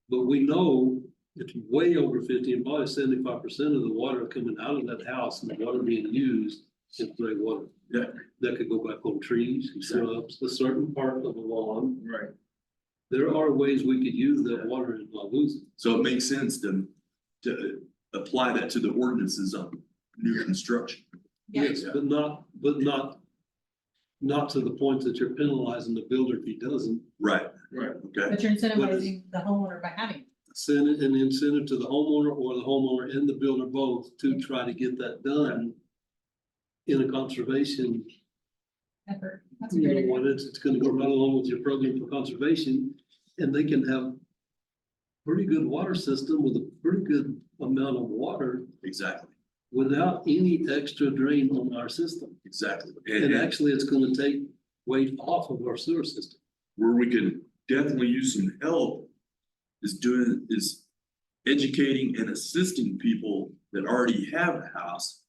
But we know it's way over 50 and probably 75% of the water coming out of that house and the water being used is gray water. Yeah. That could go back on trees, shrubs, a certain part of a lawn. Right. There are ways we could use that water and not lose it. So it makes sense to apply that to the ordinances on new construction. Yes, but not to the point that you're penalizing the builder if he doesn't. Right, Right. okay. But you're incentivizing the homeowner by having it. Send an incentive to the homeowner or the homeowner and the builder both to try to get that done in a conservation. Effort. That's a You great know idea. what, it's gonna go right along with your program for conservation, and they can have pretty good water system with a pretty good amount of water Exactly, without any extra drain on our system. exactly. And And actually, it's gonna take weight off of our sewer system. where we could definitely use some help is educating and assisting people that already have a house.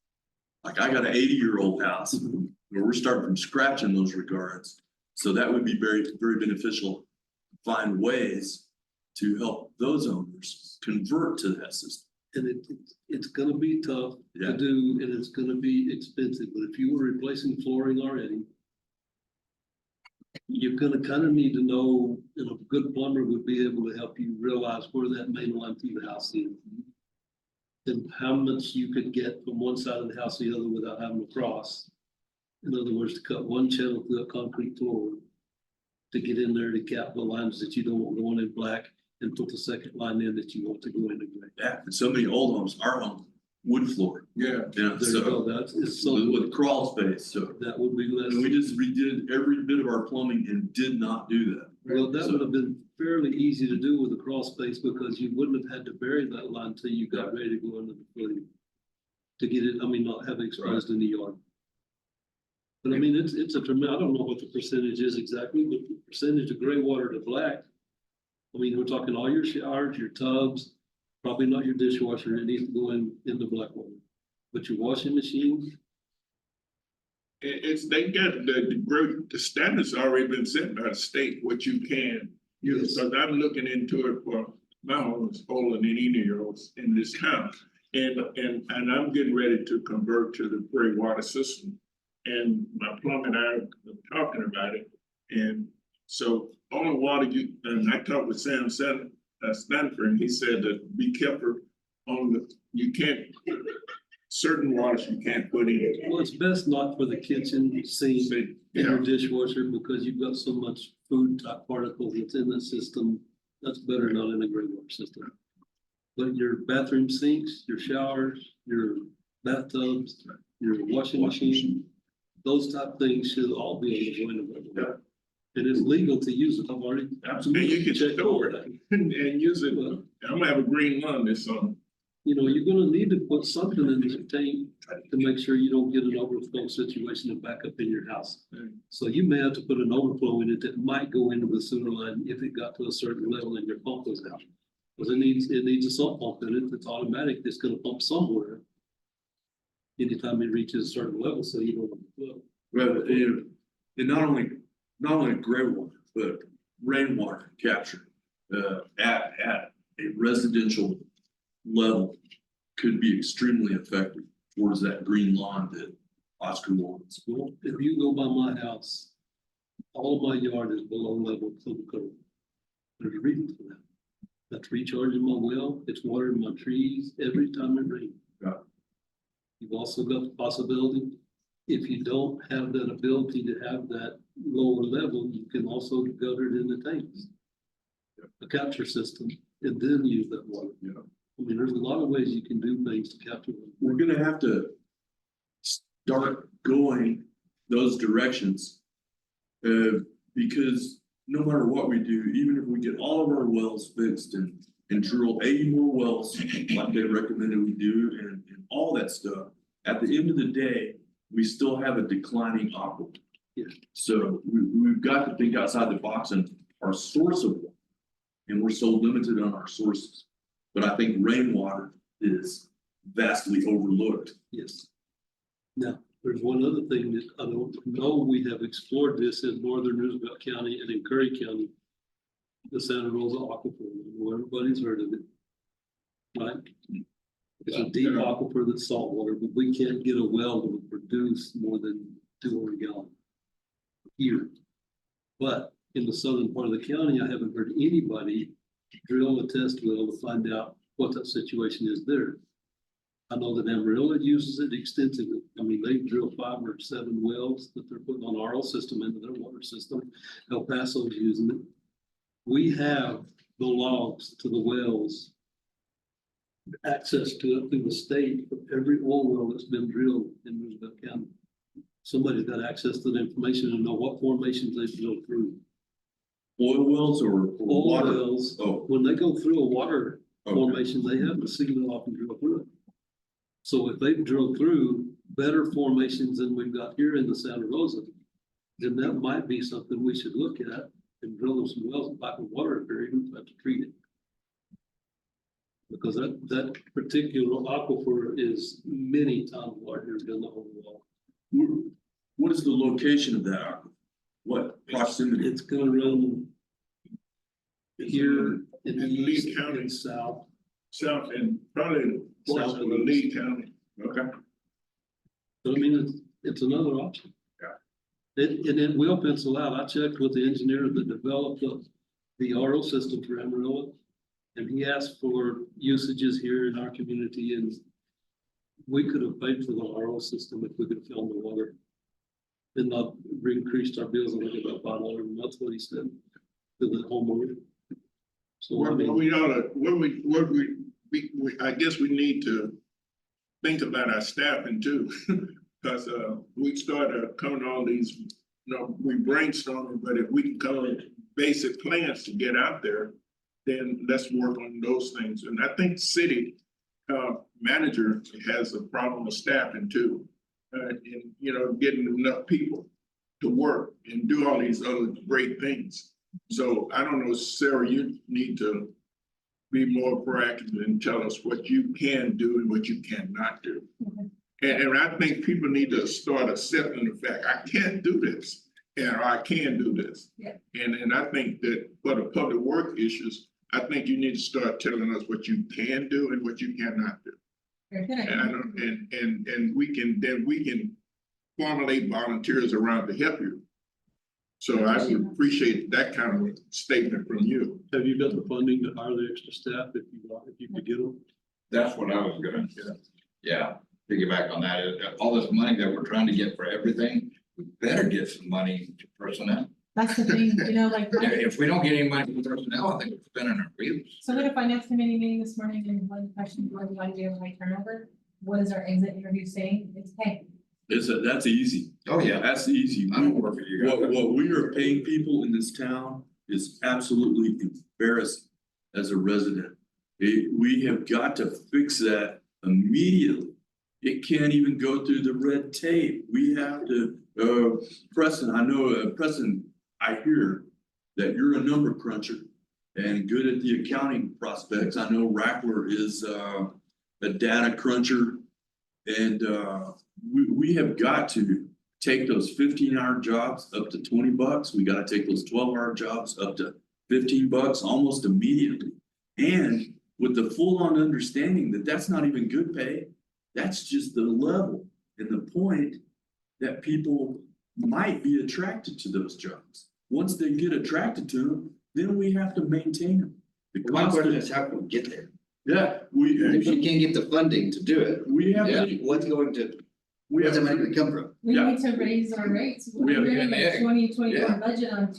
Like I got an 80-year-old house where we're starting from scratch in those regards. So that would be very, very beneficial. Find ways to help those owners convert to that system. And it's gonna be tough Yeah. to do, and it's gonna be expensive, but if you were replacing flooring already. You're gonna kind of need to know, and a good plumber would be able to help you realize where that main line through the house is. And how much you could get from one side of the house to the other without having to cross. In other words, to cut one channel through a concrete floor. To get in there to cap the lines that you don't want going in black and put the second line in that you want to go into gray. Yeah, and so many old homes, our home, wood floor, Yeah, you know, There you go, so that's, it's with something crawl space, so. that would be less. And we just redid every bit of our plumbing and did not do that. Well, that would have been fairly easy to do with the crawl space because you wouldn't have had to bury that line till you got ready to go into the footing. To get it, I mean, not have it exposed in the yard. But I mean, it's a tremendous, I don't know what the percentage is exactly, but the percentage of gray water to black. I mean, we're talking all your showers, your tubs, probably not your dishwasher, it needs to go in the black water. But your washing machine, they got the standards already been set by the state, what you can use. Yes. So I'm looking into it for my home is older than any years in this town. And I'm getting ready to convert to the gray water system. And my plumbing, I'm talking about it. And so all the water and I talked with Sam Stanford, and he said that be careful you can't, certain waters you can't put in. well, it's best not for the kitchen sink and your dishwasher because you've got so much food type particles that's in the system. That's better not in a gray water system. But your bathroom sinks, your showers, your bathtubs, your washing machine, those type of things should all be able to go in the gray water. It is legal to use it. I've already. And you can checked store all it that. and use it. Well, I'm gonna have a green lung this summer. you know, you're gonna need to put something in the tank to make sure you don't get an overflow situation and back up in your house. So you may have to put an overflow in it that might go into the sewer line if it got to a certain level and your pump was out. Because it needs a sump pump in it that's automatic, that's gonna pump somewhere. Anytime it reaches a certain level, so you don't overflow. Right, and not only gray water, but rainwater capture, at a residential level could be extremely effective towards that green lawn that Oscar wants. Well, if you go by my house, all of my yard is below level of the curb. There's a reason for that. That's recharging my well, it's watering my trees every time it rains. Yeah. You've also got the possibility, if you don't have that ability to have that lower level, you can also gutter it in the tanks. A capture system, and then use that water. Yeah. I mean, there's a lot of ways you can do things to capture them. We're gonna have to start going those directions. Because no matter what we do, even if we get all of our wells fixed and drill 80 more wells, like they recommended we do, and all that stuff, at the end of the day, we still have a declining aquifer. Yeah. So we've got to think outside the box and our source of water. And we're so limited on our sources. But I think rainwater is vastly overlooked. Yes. Now, there's one other thing that I don't know we have explored this in northern Roosevelt County and in Curry County. The Santa Rosa Aquifer, I know everybody's heard of it. Right? It's a deep aquifer that's saltwater, but we can't get a well to produce more than 200 gallons a year. But in the southern part of the county, I haven't heard anybody drill a test well to find out what that situation is there. I know that Amarillo uses it extensively. I mean, they drill 5 or 7 wells that they're putting on RO system into their water system. El Paso's using it. We have the logs to the wells, access to it through the state for every oil well that's been drilled in Roosevelt County. Somebody's got access to the information and know what formations they drill through. Oil wells or Oil water? wells, Oh, when they go through a water okay. formation, they have to seal it off and drill through it. So if they've drilled through better formations than we've got here in the Santa Rosa, then that might be something we should look at and drill them some wells, like with water buried, we have to treat it. Because that particular aquifer is many times larger than the whole wall. What is the location of that aquifer? What proximity? It's gonna run here in the In Lee east County. and south. South and probably parts of South. Lee County. Okay. But I mean, it's another option. Yeah. It will pencil out. I checked with the engineer that developed the RO system for Amarillo. And he asked for usages here in our community, and we could have paid for the RO system if we could film the water. And not increased our bills, I think about $5 a month, what he said, to the homeowner. So I What mean, we oughta, I guess we need to think about our staffing too. Cause we started coming all these, we brainstorming, but if we can come up with basic plans to get out there, then let's work on those things. And I think city manager has a problem with staffing too. And getting enough people to work and do all these other great things. So I don't know, Sarah, you need to be more proactive and tell us what you can do and what you cannot do. And I think people need to start accepting the fact, I can't do this, and I can do this. Yeah. And I think that for the public work issues, I think you need to start telling us what you can do and what you cannot do. Very good. And I don't, and we can formulate volunteers around to help you. So I would appreciate that kind of statement from you. have you got the funding to hire the extra staff if you could get them? That's what I was gonna, yeah, piggyback on that, all this money that we're trying to get for everything, we better get some money to personnel. That's the thing, like, If we don't get any money for personnel, I think we're spinning our wheels. so we had a finance committee meeting this morning, and one question was, why do we have high turnover? What is our exit interview saying? It's pay. That's easy. Oh, yeah, That's easy. I don't work for you guys. What we are paying people in this town is absolutely embarrassing as a resident. We have got to fix that immediately. It can't even go through the red tape. We have to, Preston, I know, Preston, I hear that you're a number cruncher and good at the accounting prospects. I know Rackler is a data cruncher. And we have got to take those 15-hour jobs up to $20. We gotta take those 12-hour jobs up to $15 almost immediately. And with the full-on understanding that that's not even good pay, that's just the level and the point that people might be attracted to those jobs. Once they get attracted to them, then we have to maintain them. The My question constant- is, how can we get there? Yeah, If you can't get the funding to do it, we have, Yeah. what's going to, we where's have, the money gonna come from? We Yeah. need to raise our rates. We have- We're in yeah. the 2024 Yeah. budget on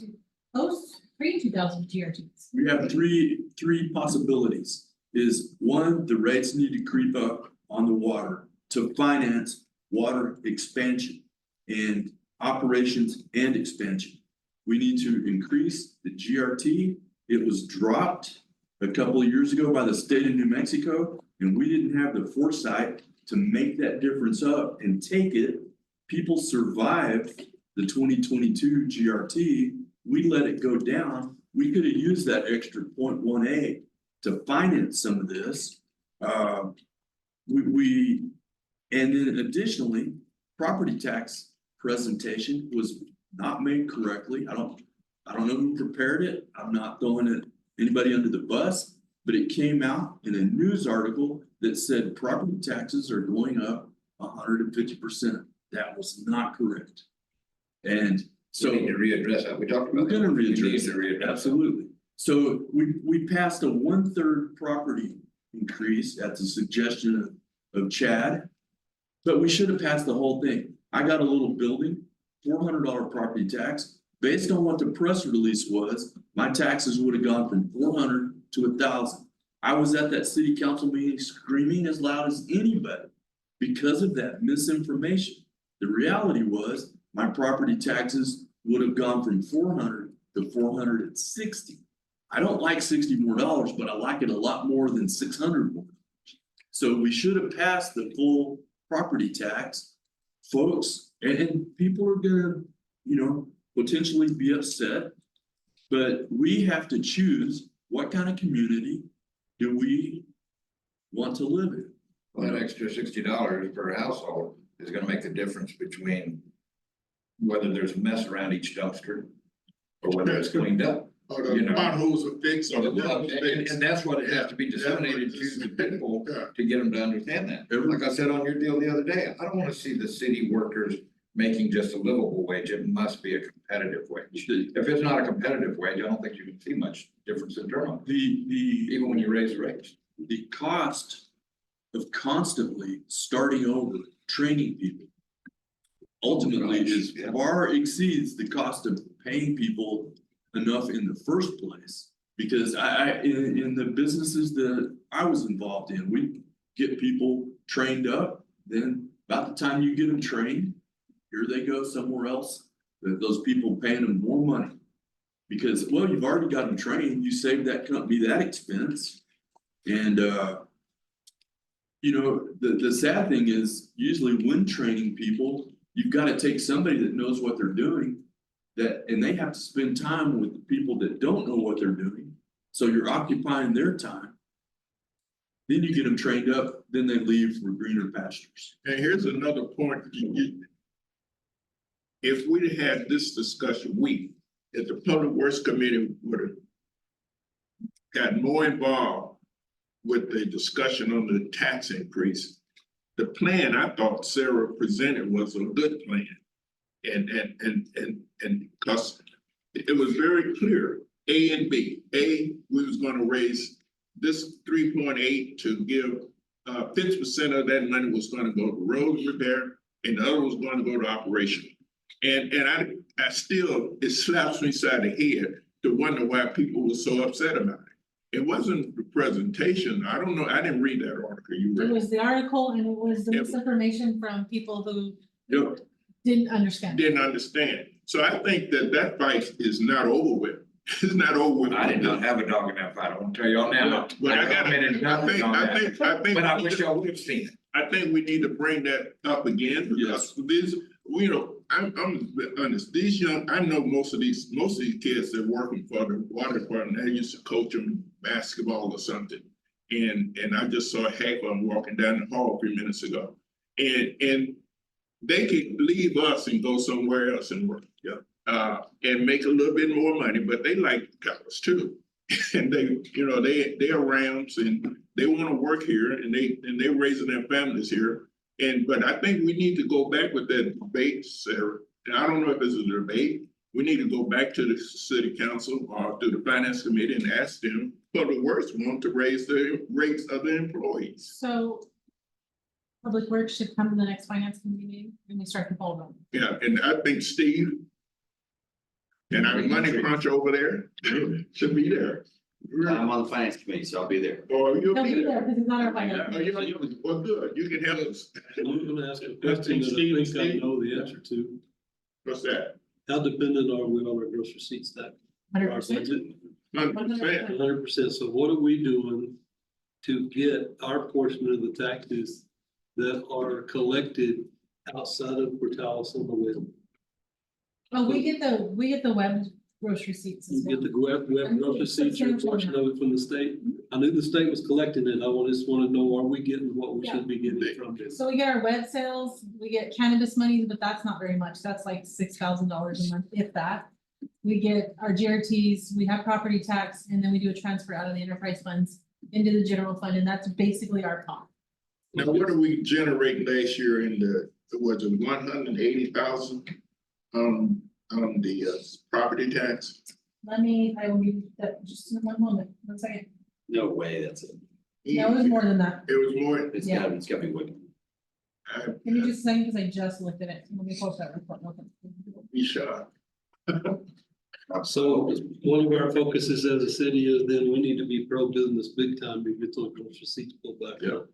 pre-2000 GRTs. we have three possibilities. Is one, the rates need to creep up on the water to finance water expansion and operations and expansion. We need to increase the GRT. It was dropped a couple of years ago by the state of New Mexico, and we didn't have the foresight to make that difference up and take it. People survived the 2022 GRT. We let it go down. We could have used that extra 0.18 to finance some of this. And then additionally, property tax presentation was not made correctly. I don't know who prepared it. I'm not throwing anybody under the bus, but it came out in a news article that said property taxes are going up 150%. That was not correct. And so. We need to readdress that, we talked about. We're gonna that. We need readdress to it, readdress that. absolutely. So we passed a 1/3 property increase at the suggestion of Chad. But we should have passed the whole thing. I got a little building, $400 property tax. Based on what the press release was, my taxes would have gone from 400 to 1,000. I was at that city council meeting screaming as loud as anybody because of that misinformation. The reality was my property taxes would have gone from 400 to 460. I don't like $60 more, but I like it a lot more than 600 more. So we should have passed the full property tax, folks, and people are gonna, potentially be upset. But we have to choose what kind of community do we want to live in? Well, that extra $60 per household is gonna make the difference between whether there's a mess around each dumpster or whether it's cleaned up. Or the You know. potholes are fixed, or the Well, roads And, fixed. and that's what it has to be disseminated to the people Yeah. to get them to understand that. Like I said on your deal the other day, I don't wanna see the city workers making just a livable wage. It must be a competitive wage. If it's not a competitive wage, I don't think you can see much difference in turnover, The even when you raise the rates. the cost of constantly starting over, training people. Ultimately is Yeah. far exceeds the cost of paying people enough in the first place. Because in the businesses that I was involved in, we get people trained up, then about the time you get them trained. Here they go somewhere else, those people paying them more money. Because, well, you've already got them trained, you saved that company that expense. And you know, the sad thing is usually when training people, you've got to take somebody that knows what they're doing. And they have to spend time with the people that don't know what they're doing. So you're occupying their time. Then you get them trained up, then they leave for greener pastures. And here's another point, if we'd had this discussion, if the Public Works Committee would have got more involved with the discussion on the tax increase, the plan I thought Sarah presented was a good plan. And because it was very clear, A and B. A, we was gonna raise this 3.8 to give 50% of that money was gonna go to road repair, and the other was gonna go to operation. And I still, it slaps me side of the head to wonder why people were so upset about it. It wasn't the presentation. I don't know. I didn't read that article you It read. was the article and it was the Yep. misinformation from people who Yep. didn't understand. Didn't understand. So I think that fight is not over with. It's not over with. I did not have a dog in that fight, I won't tell y'all now. But I got, commented I nothing think, on I that. think. But I wish y'all would have seen it. I think we need to bring that up again because this, you know, I'm honest, these young, I know most of these kids that are working for the water department, they used to coach them basketball or something. And I just saw half of them walking down the hall a few minutes ago. And they could leave us and go somewhere else and work. Yeah. And make a little bit more money, but they like college too. And they, you know, they're Rams and they want to work here and they're raising their families here. But I think we need to go back with that debate, Sarah. And I don't know if it's a debate. We need to go back to the city council or to the finance committee and ask them, Public Works want to raise the rates of the employees. So Public Works should come to the next finance committee meeting and we start the ball rolling. Yeah, and I think Steve and our money crunch over there should be there. I'm on the finance committee, so I'll be there. Or you'll He'll be be there. there because he's not our finance. Oh, well, good, you can help us. I'm gonna ask a question that I think I know the answer to. What's that? How dependent are we on our gross receipts tax? 100%. 100%. 100%. So what are we doing to get our portion of the taxes that are collected outside of Portales on the web? Oh, we get the web gross receipts as You well. get the web gross receipts or a portion of it from the state? I knew the state was collecting it. Just wanna know, are we getting what we should be getting from this? So we get our web sales, we get cannabis money, but that's not very much. That's like $6,000 a month, if that. We get our GRTs, we have property tax, and then we do a transfer out of the enterprise funds into the general fund, and that's basically our pot. Now, what did we generate last year in was it 180,000? On the property tax? I will give that just in one moment, 1 second. No way, that's it. No, it was more than that. It was more, Yeah. It's gotta be way. Give me just a second, because I just looked at it. Let me post that report. real quick. be shocked. So one of our focuses as a city is then we need to be pro-business big time to get those gross receipts pulled back up.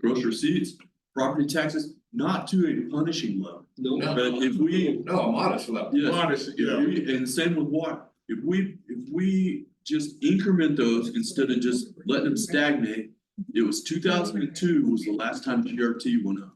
Gross receipts, property taxes, not to a punishing level. No, But if we, No, a modest level. yes, Modest, yeah. and same with water, if we just increment those instead of just letting them stagnate. It was 2002 was the last time GRT went up.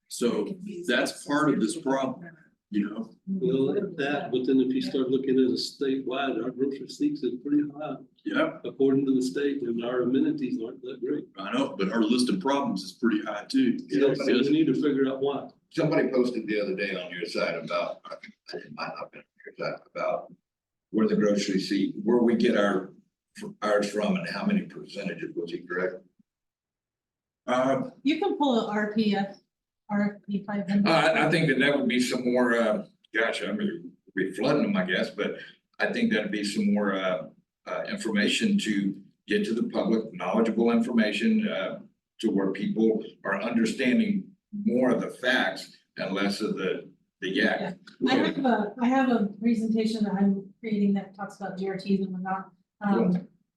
So that's part of this problem. you know? Well, that, but then if you start looking at a statewide, our grocery receipts is pretty high Yeah, according to the state, and our amenities aren't that great. I know, but our list of problems is pretty high too. So we need to figure out why. Somebody posted the other day on your side about, I think it might not have been on your side, about where the grocery receipt, where we get ours from and how many percentages, was he correct? You can pull a RFP 500. I think that would be some more, gosh, I'm gonna be flooding them, I guess, but I think that'd be some more, information to get to the public, knowledgeable information, to where people are understanding more of the facts and less of the yak. I have a presentation that I'm creating that talks about GRTs and whatnot.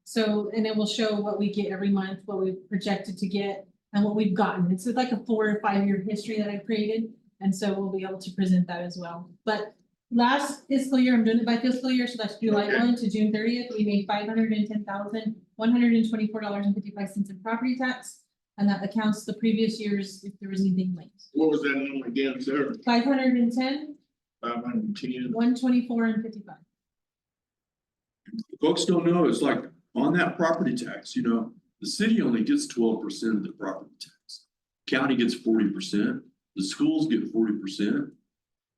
So, and it will show what we get every month, what we've projected to get and what we've gotten. It's like a 4 or 5 year history that I created. And so we'll be able to present that as well. But last fiscal year, I'm doing it by fiscal year, so that's July 1 to June 30th. We made $510,124.55 in property tax. And that accounts the previous years if there was anything late. What was that number again, sir? 510, 510. 124 and 55. Folks don't know, it's like on that property tax, you know, the city only gets 12% of the property tax. County gets 40%, the schools get 40%.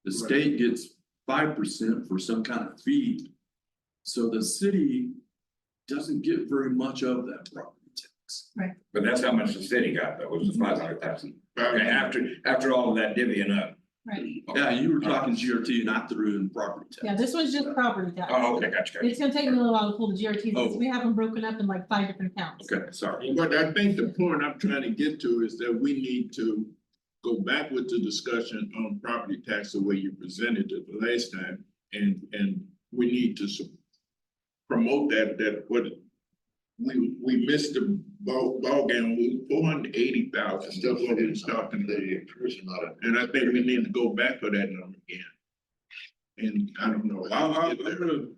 The state gets 5% for some kind of fee. So the city doesn't get very much of that property tax. But that's how much the city got, though, was the 500,000. After all of that divvying up. Right. Yeah, you were talking GRT and I threw in property tax. Yeah, this was just property tax. Oh, okay, gotcha. It's gonna take me a little while to pull the GRTs, because Oh. we have them broken up in like 5 different accounts. Okay, sorry. But I think the point I'm trying to get to is that we need to go back with the discussion on property tax the way you presented it the last time. And we need to promote that what we missed the ball game, we 480,000, still what we was talking the person about it. And I think we need to go back for that number again. And I don't know. how I'm to get there. gonna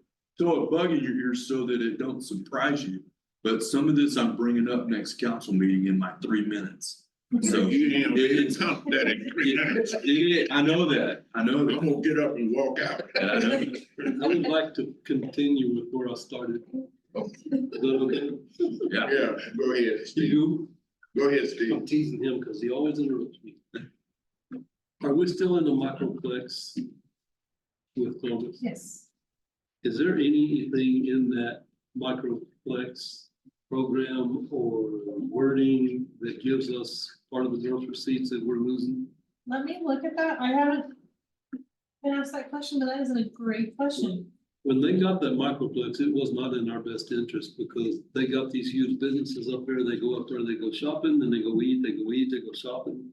throw a bug in your ear so that it don't surprise you. But some of this I'm bringing up next council meeting in my 3 minutes. So You ain't it's- count that in 3 minutes. I know that, I'm gonna get up and walk out. I know. I would like to continue with where I started. Is that okay? Yeah, Yeah, go ahead, Steve. You, Go ahead, Steve. I'm teasing him because he always interrupts me. Are we still in the microplex with Columbus? Yes. Is there anything in that microplex program or wording that gives us part of the growth receipts that we're losing? Let me look at that. I haven't been asked that question, but that is a great question. When they got that microplex, it was not in our best interest because they got these huge businesses up there. They go up there, they go shopping, then they go eat, they go shopping.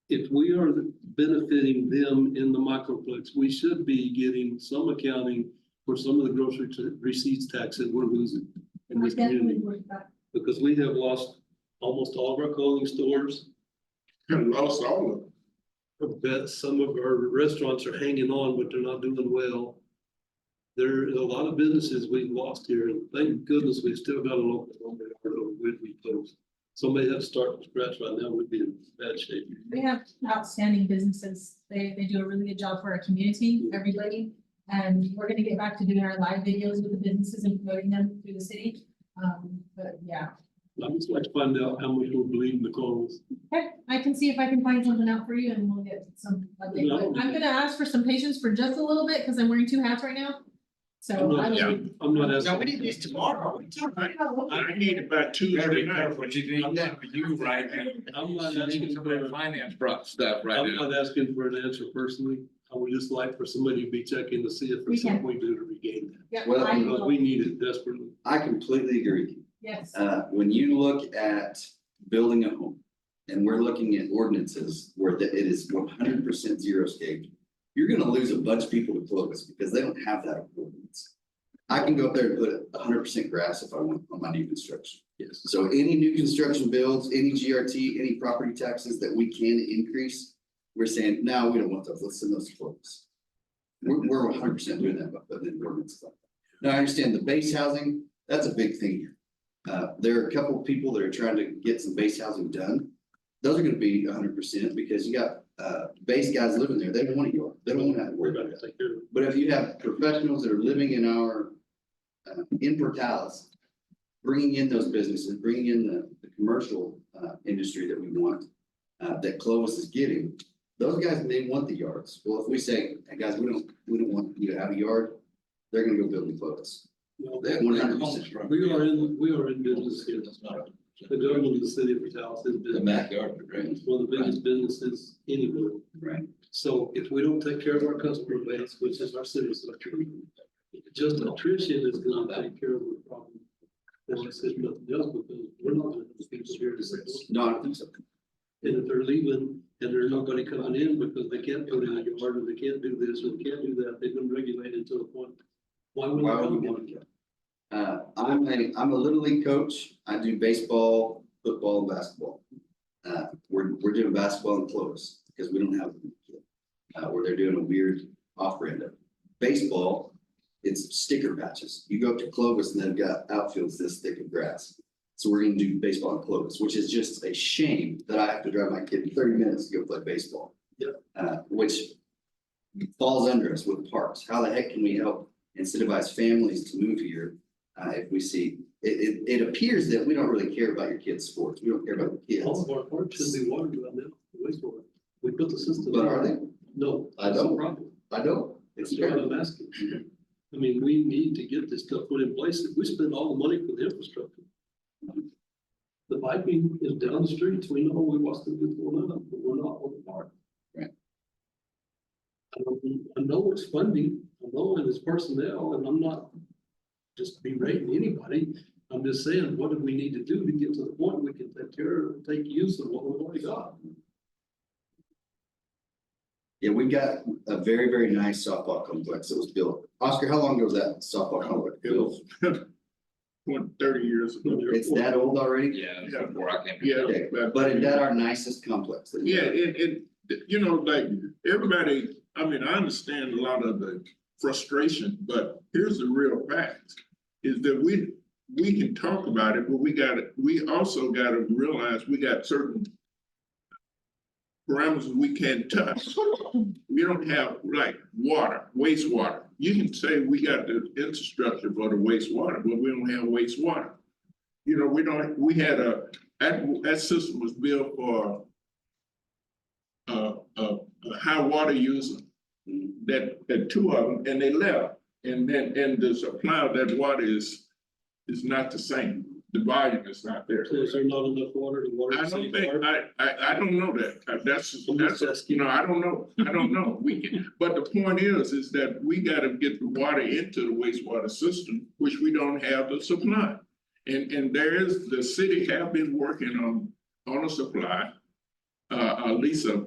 If we are benefiting them in the microplex, we should be getting some accounting for some of the grocery receipts tax that we're losing in I this definitely community. would, but Because we have lost almost all of our clothing stores. And lost all of them. I bet some of our restaurants are hanging on, but they're not doing well. There are a lot of businesses we've lost here, and thank goodness we've still got a local one that are Whitney closed. Somebody had to start from scratch right now, would be in bad shape. we have outstanding businesses. They do a really good job for our community, everybody. And we're gonna get back to doing our live videos with the businesses and promoting them through the city. But yeah, I'd just like to find out how much we're bleeding the clothes. okay, I can see if I can find something out for you and we'll get some. update. But I'm gonna ask for some patience for just a little bit, because I'm wearing 2 hats right now. So I will. I'm not asking. No, we need these tomorrow. I need about Tuesday night. What you need, you right now. I'm not asking Somebody for, finance brought stuff right I'm now. not asking for an answer personally. I would just like for somebody to be checking to see if there's We can. something we do to regain that. Yeah, Well, I Because will. we need it desperately. I completely agree. Yes, When you look at building a home, and we're looking at ordinances where it is 100% zero scape, you're gonna lose a bunch of people to Clovis because they don't have that ordinance. I can go up there and put 100% grass if I want on my new construction. Yes. So any new construction builds, any GRT, any property taxes that we can increase, we're saying, no, we don't want those, let's send those to Clovis. We're 100% doing that, but then ordinance like that. Now, I understand the base housing, that's a big thing here. There are a couple of people that are trying to get some base housing done. those are gonna be 100% because you got, base guys living there, they don't want a yard, they don't wanna have to We're worry about about to that. take care of it. But if you have professionals that are living in our, in Portales, bringing in those businesses, bringing in the commercial, industry that we want, that Clovis is getting, those guys may want the yards. Well, if we say, hey, guys, we don't want you to have a yard, they're gonna go build in Clovis. Well, They 100%. We are in business here. The government of the city of Portales is The business. backyard, right? It's one of the biggest businesses anywhere. Right. So if we don't take care of our customer base, which is our citizens, just attrition is gonna take care of the problem. For us, if nothing else, because we're not gonna have people here to say, No, I don't think so. and if they're leaving and there's nobody coming in because they can't put in a yard or they can't do this or they can't do that, they've been regulated to a point. Why would Why would we they want want to? I'm a little league coach. I do baseball, football, and basketball. We're doing basketball in Clovis because we don't have, where they're doing a weird off-brand of it. Baseball, it's sticker patches. You go up to Clovis and they've got outfields this thick of grass. So we're gonna do baseball in Clovis, which is just a shame that I have to drive my kid 30 minutes to go play baseball. Yep. Which falls under us with parks. How the heck can we help incentivize families to move here? If we see, it appears that we don't really care about your kids' sports. We don't care about the All kids. of our parks should be watered right now, wastewater. We built the system. But are they? No, I that's the don't. problem. I don't. It's That's what terrible. I'm asking. I mean, we need to get this stuff put in place. If we spend all the money for the infrastructure. The piping is down the streets. We know we want to do one up, but we're not on the park. Right. I know it's funding, I know it is personnel, and I'm not just berating anybody. I'm just saying, what do we need to do to get to the point we can take use of what we've already got? Yeah, we've got a very, very nice softball complex that was built. Oscar, how long ago was that softball complex It built? was 30 years ago. It's that old already? Yeah, before I came. Yeah. Okay, but is that our nicest complex? that we Yeah, have? you know, like, everybody, I mean, I understand a lot of the frustration, but here's the real fact. Is that we can talk about it, but we also gotta realize we got certain parameters we can't touch. We don't have like water, wastewater. You can say we got the infrastructure for the wastewater, but we don't have wastewater. You know, we had that system was built for a high water user, that two of them, and they left. And the supply of that water is not the same. The volume is not there. So is there not enough water to water? I the city don't think, park? I don't know that. That's, I'm just asking. you know, I don't know. We can, but the point is that we gotta get the water into the wastewater system, which we don't have the supply. And the city have been working on a supply, at least an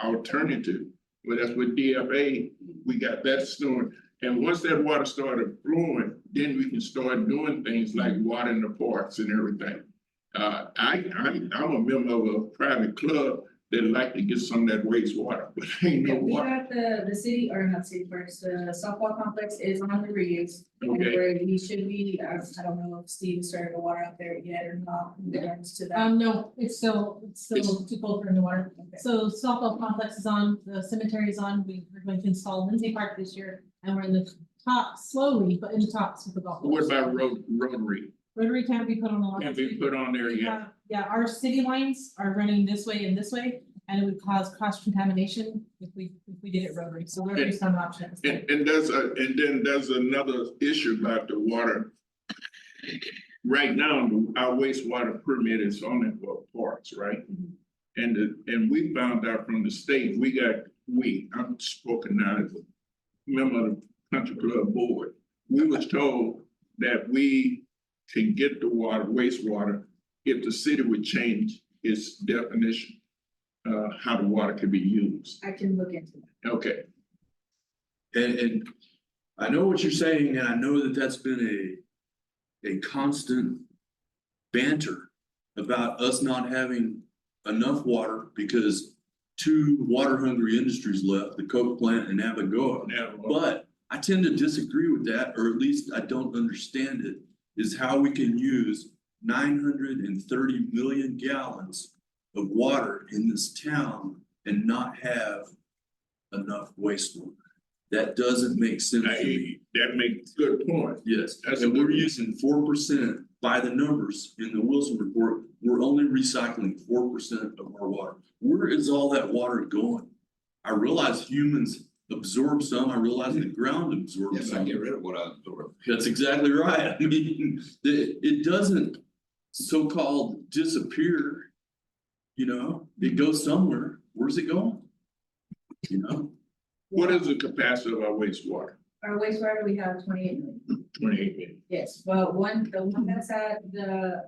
alternative. But that's with DFA, we got that stored. And once that water started flowing, then we can start doing things like watering the parks and everything. I'm a member of a private club that like to get some of that wastewater, but ain't no We water. got the city, or not city parks, the softball complex is on the reuse. And Okay. where he should be, I don't know if Steve started the water out there yet or not, in regards to that. No, it's still too cold for in the water. Okay. So softball complex is on, the cemetery is on, we're going to install Lindsay Park this year, and we're in the top slowly, but in the tops with the golf. What course. about Rotary? Rotary can't be put on the line. Can't be put on there We yet. have- Yeah, our city lines are running this way and this way, and it would cause cross contamination if we did it rotary, so rotary's not an option. And then there's another issue about the water. Right now, our wastewater permit is only for parks, right? And we found out from the state, I'm spoken now as a member of the country club board. We was told that we can get the wastewater if the city would change its definition. How the water can be used. I can look into that. Okay, And I know what you're saying, and I know that that's been a constant banter about us not having enough water because two water hungry industries left, the Coke plant and Abagoa. now, But I tend to disagree with that, or at least I don't understand it, is how we can use 930 million gallons of water in this town and not have enough wastewater. That doesn't make sense to me. That makes good point. Yes, That's and a we're good- using 4% by the numbers in the Wilson report. We're only recycling 4% of our water. Where is all that water going? I realize humans absorb some, I realize the ground absorbs Yes, I some. get rid of what I absorb. That's exactly right. I mean, it doesn't so-called disappear. You know, it goes somewhere. Where's it going? You know, What is the capacity of our wastewater? Our wastewater, we have 28 million. 28 million. Yes, but the one that's at the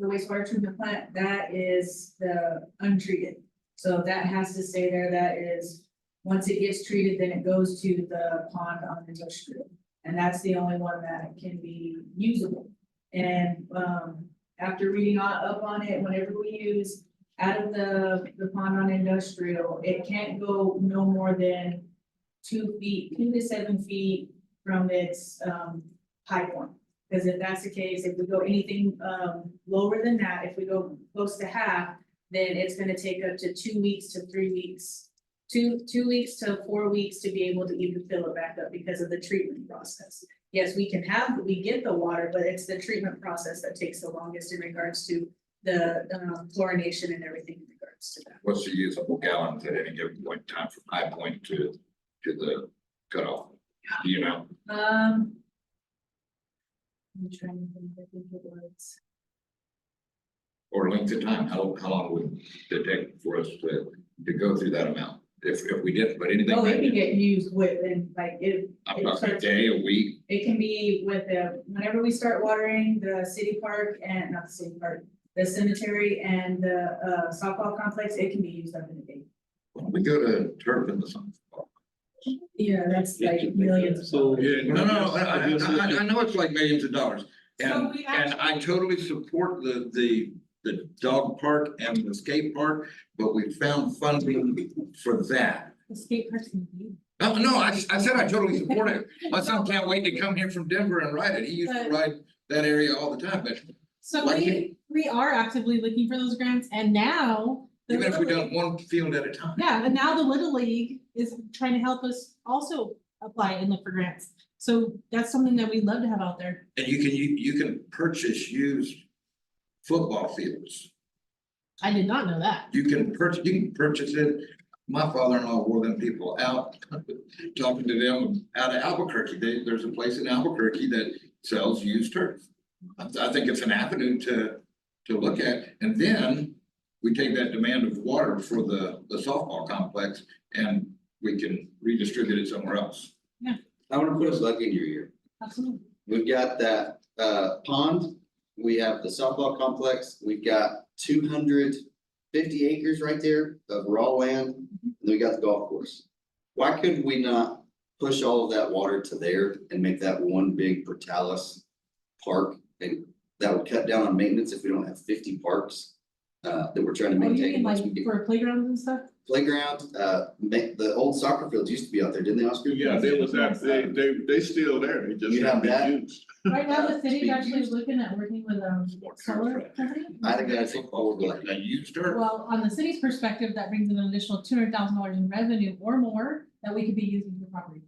wastewater treatment plant, that is the untreated. So that has to stay there, that is, once it gets treated, then it goes to the pond on industrial. And that's the only one that can be usable. And, after reading up on it, whenever we use out of the pond on industrial, it can't go no more than 2 feet, 2 to 7 feet from its, high point. Because if that's the case, if we go anything, lower than that, if we go close to half, then it's gonna take up to 2 weeks to 3 weeks. 2 weeks to 4 weeks to be able to even fill it back up because of the treatment process. Yes, we get the water, but it's the treatment process that takes the longest in regards to the, chlorination and everything in regards to that. What's the usable gallons at any given point in time from high point to the cutoff? Do you know? I'm trying to think, I think it was. Or length of time, how long would it take for us to go through that amount? If we didn't put anything Oh, back it can in, get used within, like, I'm talking a day, a week, it can be with whenever we start watering the city park and, not the city park, the cemetery and the, softball complex, it can be used up in a day. when we go to turf in the summer. Yeah, that's like millions. So. Yeah, No, I know it's like millions of dollars, So and, we and I actually- totally support the dog park and the skate park, but we found funding for that. The skate park's gonna be. No, I said I totally support it, my son can't wait to come here from Denver and ride it, he used to But- ride that area all the time, but So Like we are actively looking for those grants and now. the even if we Little done one field at a time. Yeah, and now the Little League is trying to help us also apply and look for grants. So that's something that we'd love to have out there. And you can purchase used football fields. I did not know that. You can purchase it. My father-in-law wore them people out, talking to them out of Albuquerque. There's a place in Albuquerque that sells used turf. I think it's an avenue to look at, and then we take that demand of water for the softball complex and we can redistribute it somewhere else. I wanna put us lucky in your year. Absolutely. We've got that pond, we have the softball complex, we've got 250 acres right there of raw land, and then we got the golf course. Why could we not push all of that water to there and make that one big Portales park? And that would cut down on maintenance if we don't have 50 parks that we're trying to Oh, you maintain. mean once like we get for playgrounds and stuff? Playground, the old soccer fields used to be out there, didn't they, Oscar? Yeah, they still there, they just You have haven't that? been used. Right now, the city's actually looking at working with solar company. I think that's all like A used turf. Well, on the city's perspective, that brings in an additional $200,000 in revenue or more that we could be using for property.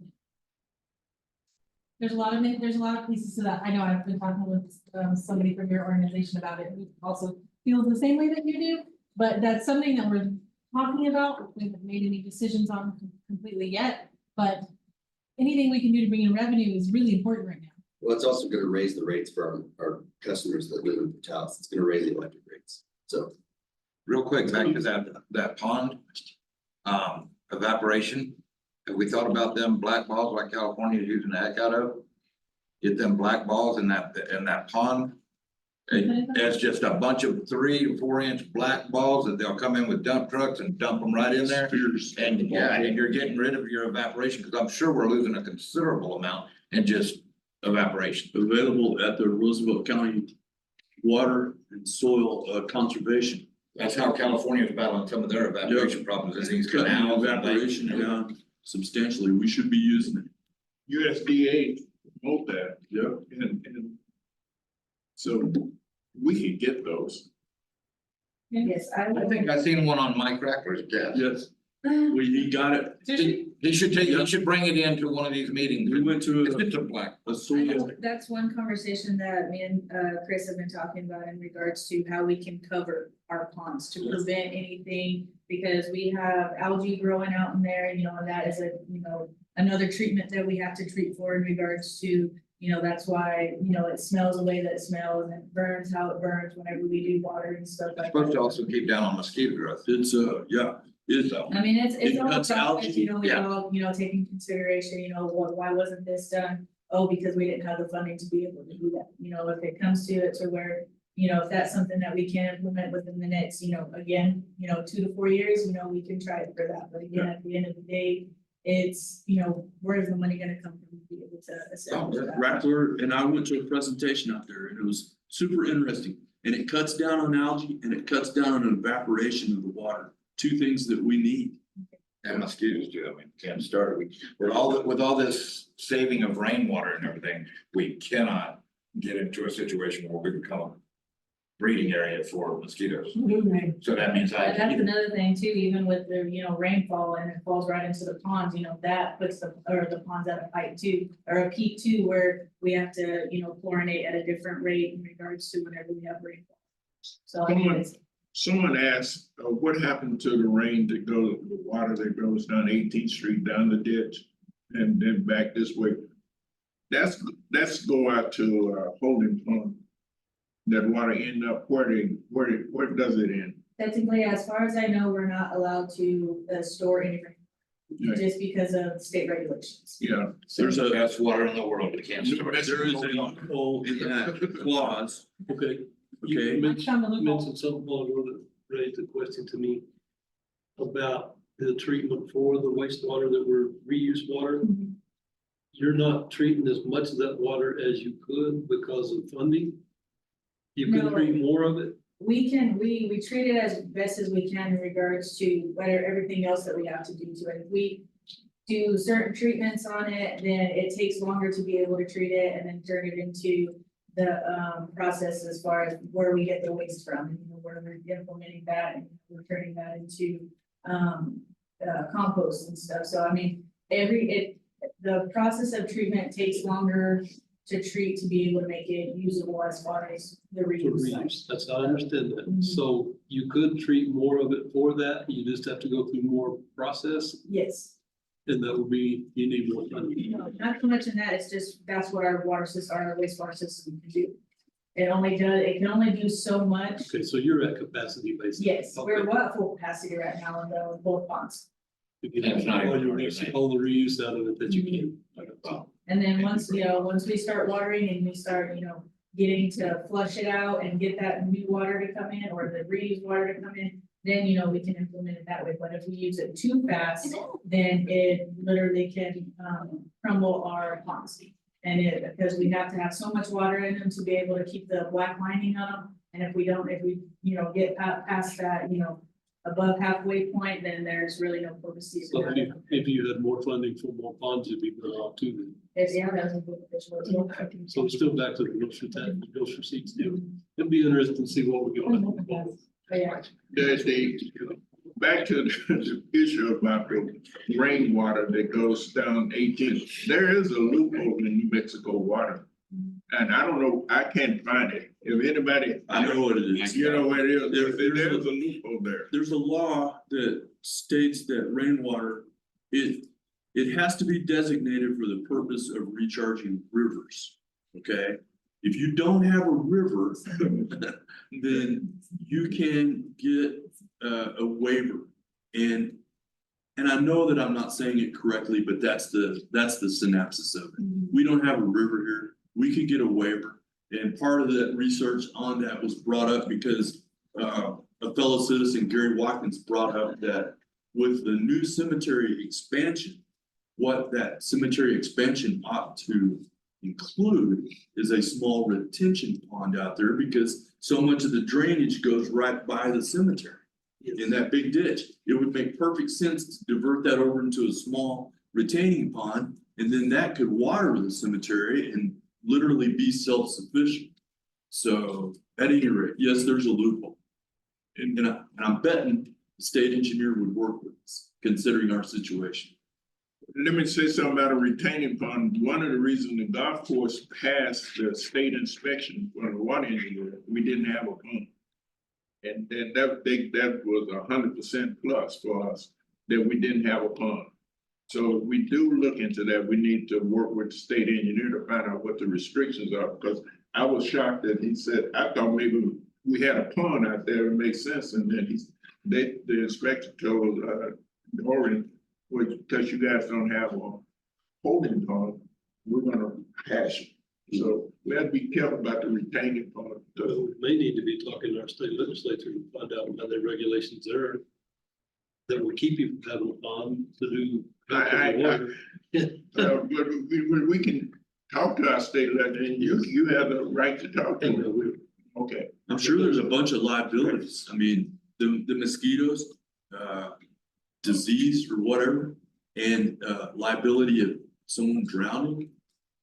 There's a lot of pieces to that. I know I've been talking with somebody from your organization about it, who also feels the same way that you do. But that's something that we're talking about. We haven't made any decisions on completely yet, but anything we can do to bring in revenue is really important right now. Well, it's also gonna raise the rates for our customers that live in Portales. It's gonna raise the electric rates. So Real quick, back to that pond, evaporation. Have we thought about them black balls like California is using the heck out of? Get them black balls in that pond. It's just a bunch of 3 to 4 inch black balls that they'll come in with dump trucks and dump them right in there. Spears. And yeah, and you're getting rid of your evaporation, because I'm sure we're losing a considerable amount in just evaporation. available at the Roosevelt County Water and Soil Conservation. That's how California is battling some of their evaporation problems, is these Cutting canals. and evaporation lakes. down substantially. We should be using it. USDA promote that, Yep. and so we can get those. Yes, I I will. think I seen one on Mike Rackler's desk. Yes, he got it. He should bring it into one of these meetings. We went to It's just a black. a I soil, know that's one conversation that me and Chris have been talking about in regards to how we can cover our ponds to prevent anything. Because we have algae growing out in there, you know, and that is another treatment that we have to treat for in regards to. That's why, it smells the way that it smells and it burns how it burns whenever we do water and stuff It's like supposed to that. also keep down on mosquito growth. it's yeah, it's, So, I mean, it's It all a cuts process, algae, we yeah. all, taking consideration, why wasn't this done? Oh, because we didn't have the funding to be able to do that, if it comes to it to where, if that's something that we can implement within the next, again, 2 to 4 years, we can try it for that, but again, at the end of the day. It's, where's the money gonna come from to be able to establish that? Rattler and I went to a presentation out there and it was super interesting. And it cuts down on algae and it cuts down on evaporation of the water, two things that we need. and mosquitoes too, I mean, can't start, with all this saving of rainwater and everything, we cannot get into a situation where we become a breeding area for mosquitoes. So that means And that's I, another thing too, even with the, rainfall and it falls right into the ponds, that puts the ponds at a height too, or a peak too, where we have to, chlorinate at a different rate in regards to whenever we have rainfall. So I mean, it's, Someone asked, what happened to the rain that goes, the water that goes down 18th Street, down the ditch, and then back this way? That's go out to Holding Pond. That water end up, where does it end? technically, as far as I know, we're not allowed to store anything, Yeah. just because of state regulations. Yeah. There's a, best water in the world, we can't store it. there is a loophole in that clause, Okay. okay? You I found the loophole. mentioned something while ago that raised a question to me about the treatment for the wastewater that were reused water. You're not treating as much of that water as you could because of funding? You could No. treat more of it? We treat it as best as we can in regards to whatever, everything else that we have to do to it. If we do certain treatments on it, then it takes longer to be able to treat it and then turn it into the process as far as where we get the waste from, and where we're implementing that and we're turning that into compost and stuff. So I mean, the process of treatment takes longer to treat to be able to make it usable as far as the For reuse. side. reuse, that's how I understand that. Mhm. So you could treat more of it for that, you just have to go through more process, Yes. and that would be, you need more funding. No, not so much in that, it's just, that's what our water system, our wastewater system can do. It can only do so much. Okay, so you're at capacity basically. Yes, we're at full capacity right now in both ponds. To get That's not all even your what you're reuse- saying. all the reuse out of it that you can. Well, And then once we start watering and we start, getting to flush it out and get that new water to come in or the reused water to come in, then, we can implement it that way. But if we use it too fast, then it literally can, crumble our ponds. And because we have to have so much water in them to be able to keep the black lining on them. And if we get past that, above halfway point, then there's really no purpose to use So it. if you had more funding for more ponds, it'd be better off too then. Yeah, that's a good fish. So it's still back to the grocery tax, the grocery receipts deal. It'd be interesting to see what we get. But yeah, There's back to the issue about the rainwater that goes down 18th. There is a loophole in New Mexico water. And I don't know, I can't find it. If anybody, I know what it is. you know where it is, There's there's a loophole there. There's a law that states that rainwater, it has to be designated for the purpose of recharging rivers, okay? If you don't have a river, then you can get a waiver. And I know that I'm not saying it correctly, but that's the synopsis of it. We don't have a river here, we could get a waiver. And part of that research on that was brought up because a fellow citizen, Gary Watkins, brought up that with the new cemetery expansion, what that cemetery expansion ought to include is a small retention pond out there because so much of the drainage goes right by the cemetery in that big ditch. It would make perfect sense to divert that over into a small retaining pond, and then that could water the cemetery and literally be self-sufficient. So at any rate, yes, there's a loophole. And I'm betting the state engineer would work with us, considering our situation. Let me say something about a retaining pond. One of the reasons the golf course passed the state inspection for the water engineer, we didn't have a pond. And then that was 100% plus for us, that we didn't have a pond. So if we do look into that, we need to work with the state engineer to find out what the restrictions are, because I was shocked that he said, I thought maybe we had a pond out there, it makes sense, and then the inspector told, Oregon, because you guys don't have a holding pond, we're gonna hash it. So we have to be careful about the retaining pond. So we may need to be talking to our state legislature to find out what their regulations are that will keep you from having a pond to do. water. But we can talk to our state legislature, and you have the right to talk to And, them. Okay. I'm sure there's a bunch of liabilities. I mean, the mosquitoes, disease or whatever, and liability of someone drowning.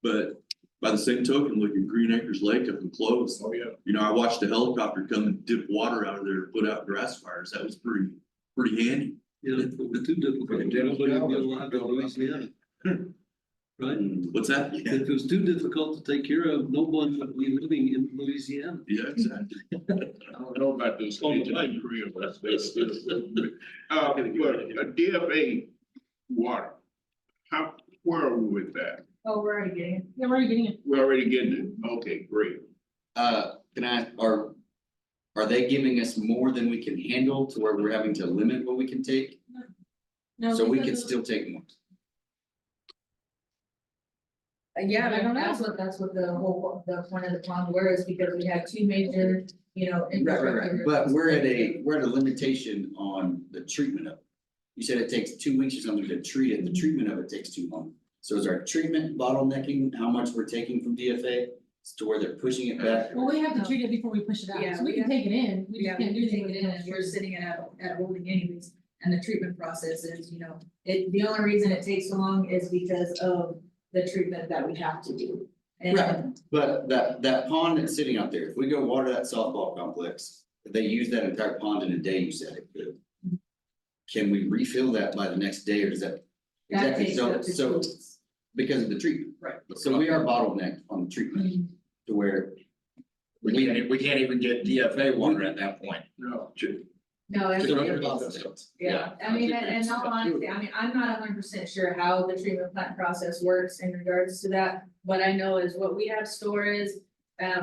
But by the same token, look at Green Acres Lake up in Clovis. Oh, yeah. You know, I watched a helicopter come and dip water out of there to put out grass fires. That was pretty handy. You know, if it was too difficult, nobody would be allowed to Louisiana. Right? What's that? If it was too difficult to take care of, no one would be living in Louisiana. Yeah, exactly. I don't know about this state in Korea, but that's still. But a DFA water, where are we with that? Oh, we're already getting it. Yeah, we're already getting it. We're already getting it. Okay, great. Can I, are they giving us more than we can handle to where we're having to limit what we can take? No, So we because can of- still take more? Yeah, I don't know. that's what the point of the pond was, because we had two major, infrastructure. But we're at a limitation on the treatment of it. You said it takes 2 weeks or something to treat it, the treatment of it takes too long. So is our treatment bottlenecking how much we're taking from DFA? To where they're pushing it back? Well, we have to treat it before we push it out, Yeah, so we we can have- take it in, we Yeah, just we can't do can anything take with it it. in, and we're sitting at holding anyways, and the treatment process is, the only reason it takes so long is because of the treatment that we have to do. And Right. But that pond that's sitting out there, if we go water that softball complex, if they use that entire pond in a day, you said it could. Can we refill that by the next day, or is that? that Exactly, takes up to 2 so weeks. because of the treatment. Right. So we are bottlenecked on the treatment to where. We can't even get DFA water at that point. No. No, So we're it's, bottlenecked. yeah, I mean, and all honesty, I'm not 100% sure how the treatment plant process works in regards to that. What I know is what we have stored is,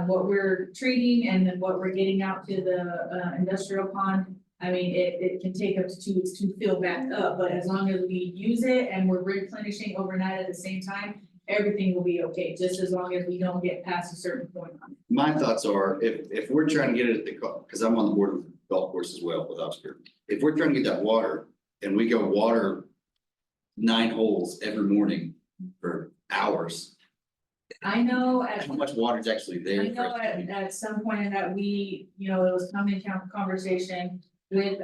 what we're treating and then what we're getting out to the, industrial pond. I mean, it can take up to 2 weeks to fill back up, but as long as we use it and we're replenishing overnight at the same time, everything will be okay, just as long as we don't get past a certain point on it. My thoughts are, if we're trying to get it at the, because I'm on the board of the golf course as well with Oscar. If we're trying to get that water and we go water 9 holes every morning for hours, I know at how much water is actually there? I for know us to do? at some point in that it was coming conversation with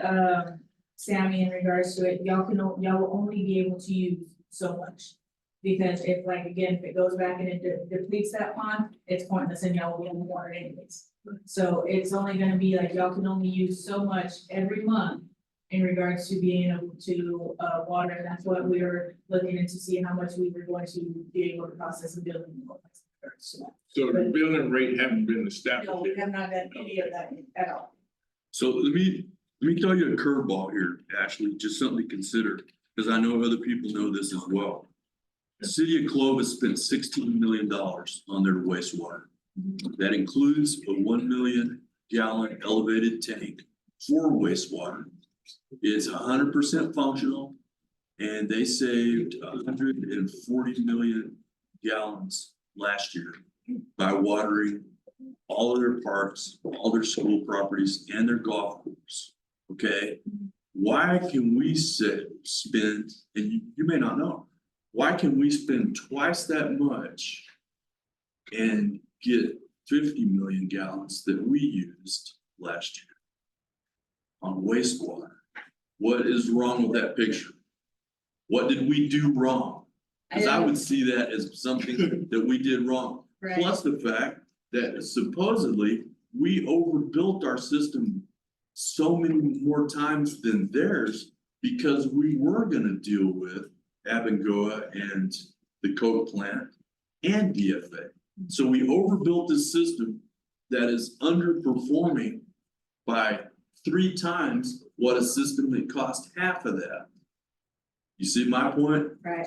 Sammy in regards to it, y'all will only be able to use so much. Because if if it goes back and it depletes that pond, it's pointless and y'all will get water anyways. So it's only gonna be like y'all can only use so much every month in regards to being able to water, and that's what we were looking into, see how much we were going to be able to process and build. So, So the billing rate haven't been established. no, we yet. have not done any of that at all. So let me tell you a curveball here, Ashley, just something to consider, because I know other people know this as well. The city of Clovis spent $16 million on their wastewater. That includes a 1 million gallon elevated tank for wastewater. It's 100% functional, and they saved 140 million gallons last year by watering all of their parks, all their school properties, and their golf course. Okay, why can we spend, and you may not know, why can we spend twice that much and get 50 million gallons that we used last year on wastewater? What is wrong with that picture? What did we do wrong? Cause I would see that as something that we did wrong. Right. Plus the fact that supposedly we overbuilt our system so many more times than theirs because we were gonna deal with Abengoa and the coke plant and DFA. So we overbuilt this system that is underperforming by 3 times what a system that cost half of that. You see my point? Right,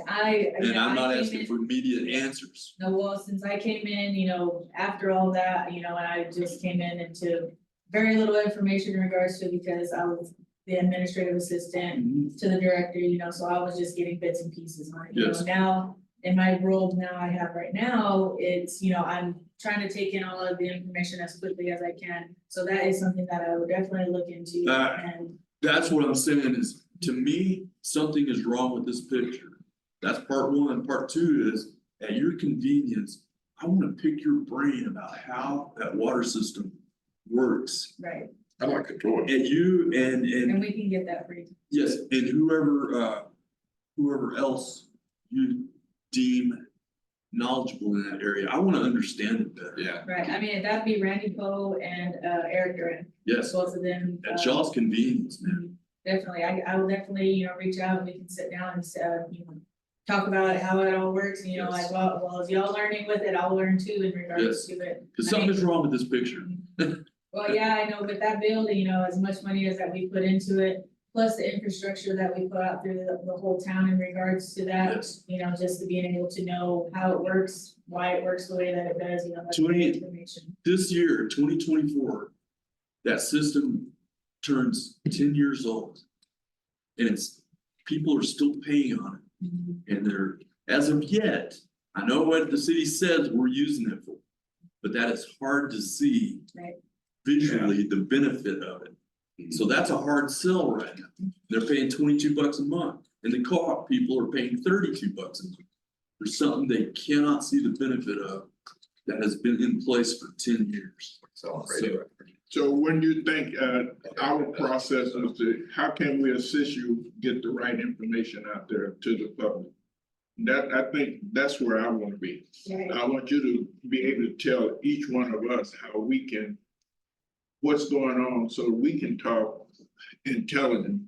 And I'm not I came asking in- for immediate answers. No, well, since I came in, after all that, and I just came in into very little information in regards to, because I was the administrative assistant to the director, so I was just getting bits and pieces on it, Yes. now. In my role now I have right now, it's, I'm trying to take in all of the information as quickly as I can. So that is something that I would definitely look into and, That's what I'm saying is, to me, something is wrong with this picture. That's part one. Part two is, at your convenience, I wanna pick your brain about how that water system works. right, I like to throw it. And you and we can get that for you. yes, and whoever else you deem knowledgeable in that area, I wanna understand it better. Yeah, Right, I mean, that'd be Randy Poe and Eric Duran, Yes, both of them. at y'all's convenience, man. Definitely, I will definitely, reach out and we can sit down and, talk about how it all works, and, Yes. as well as y'all learning with it, I'll learn too in regards to it. Cause something is wrong with this picture. Well, yeah, I know, but that building, as much money as that we put into it, plus the infrastructure that we put out through the whole town in regards to that. Yes. Just to being able to know how it works, why it works the way that it does, that's great 20 information. This year, 2024, that system turns 10 years old. And people are still paying on it. And they're, as of yet, I know what the city says we're using it for. But that is hard to see. Right. Visually, the benefit of it. So that's a hard sell right now. They're paying $22 a month, and the co-op people are paying $32 a month. For something they cannot see the benefit of, that has been in place for 10 years. so radio. So when do you think, our process is to, how can we assist you get the right information out there to the public? That, I think that's where I wanna be. Right. I want you to be able to tell each one of us how we can, what's going on, so we can talk intelligent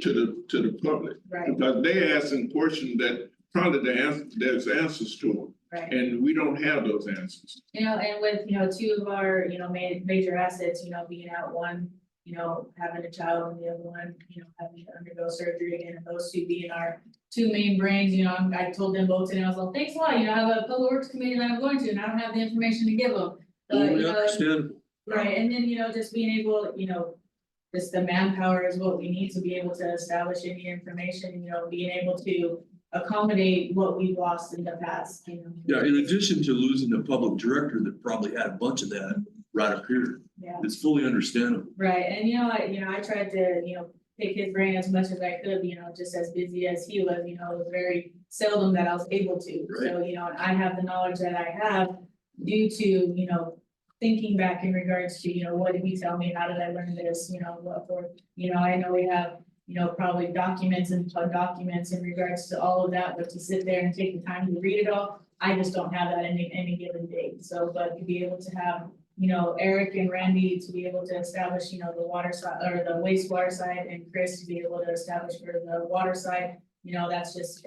to the public. Right, Because they asking questions that probably there's answers to them, right. and we don't have those answers. And with, 2 of our, major assets, being out, one, having a child and the other one, having to undergo surgery again, and those 2 being our 2 main brains, I told them both today, I was like, thanks a lot, I have a public works committee that I'm going to, and I don't have the information to give them. But, Totally understandable. right, and then, just being able, just the manpower is what we need to be able to establish any information, being able to accommodate what we've lost in the past, Yeah, in addition to losing the public director that probably had a bunch of that right up here, Yeah. it's fully understandable. Right, and I tried to, pick his brain as much as I could, just as busy as he was, it was very seldom that I was able to. So, and I have the knowledge that I have due to, thinking back in regards to, what did he tell me, how did I learn this, what for, I know we have, probably documents and documents in regards to all of that, but to sit there and take the time to read it all, I just don't have that in any given day. So, but to be able to have, Eric and Randy to be able to establish, the water side or the wastewater side, and Chris to be able to establish for the water side, that's just,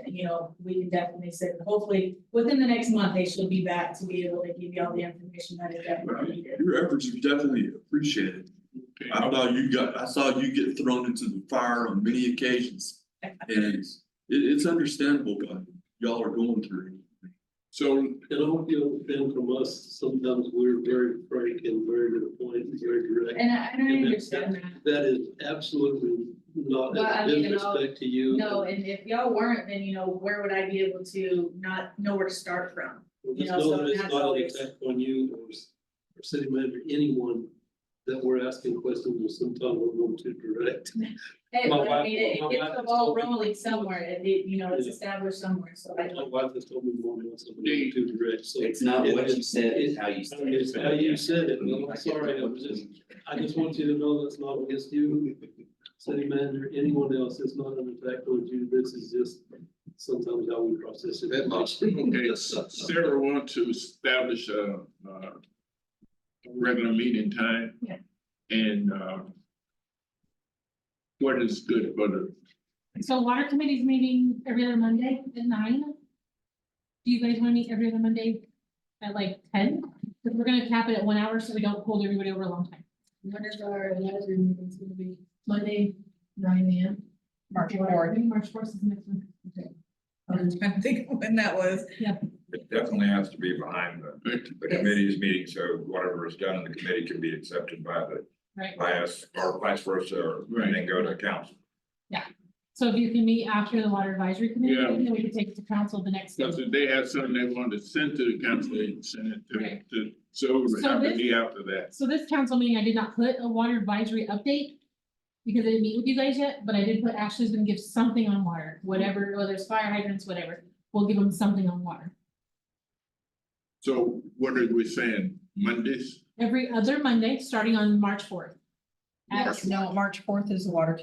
we can definitely sit, hopefully, within the next month, they should be back to be able to give you all the information that is definitely needed. Your efforts are definitely appreciated. I saw you get thrown into the fire on many occasions. And it's understandable what y'all are going through. So, And I hope you understand from us, sometimes we're very frank and very to the point, and very direct. And I understand that. That is absolutely not Well, I a mean, disrespect to you. No, and if y'all weren't, then where would I be able to not know where to start from? Just so know that it's that's not an always- attack on you or city manager, anyone that we're asking questions, and sometimes we're going too direct. Hey, My but I wife- mean, it my gets wife the has ball told me- rolling somewhere, and it's established somewhere, so I My don't. wife has told me more than once, I'm going too direct, so. It's not what you said, it's how you said it. It's how you said it, and I'm sorry, I just want you to know that's not against you, city manager, anyone else, it's not an attack towards you, this is just sometimes how we process it. okay, Sarah want to establish a regular meeting time. Yeah. And, what is good for the, So water committee's meeting every other Monday at 9. Do you guys wanna meet every other Monday at like 10? Cause we're gonna cap it at 1 hour so we don't hold everybody over a long time. When is our letters meeting's gonna be? Monday, 9 AM. March 4th. March 4th is the next one. I'm trying to think when that was. It definitely has to be behind the committee's meeting, so whatever is done in the committee can be accepted Right, by us, or vice versa, and then go to council. so if you can meet after the water advisory committee, Yeah. then we can take it to council the next day. because if they have something they want to send to the council, they can send it Right. to, so we So have to this- be after that. So this council meeting, I did not put a water advisory update. Because I didn't meet with you guys yet, but I did put Ashley's gonna give something on water, whatever, whether it's fire hydrants, whatever, we'll give them something on water. So what are we saying, Mondays? Every other Monday, starting on March 4th. No, March 4th is the water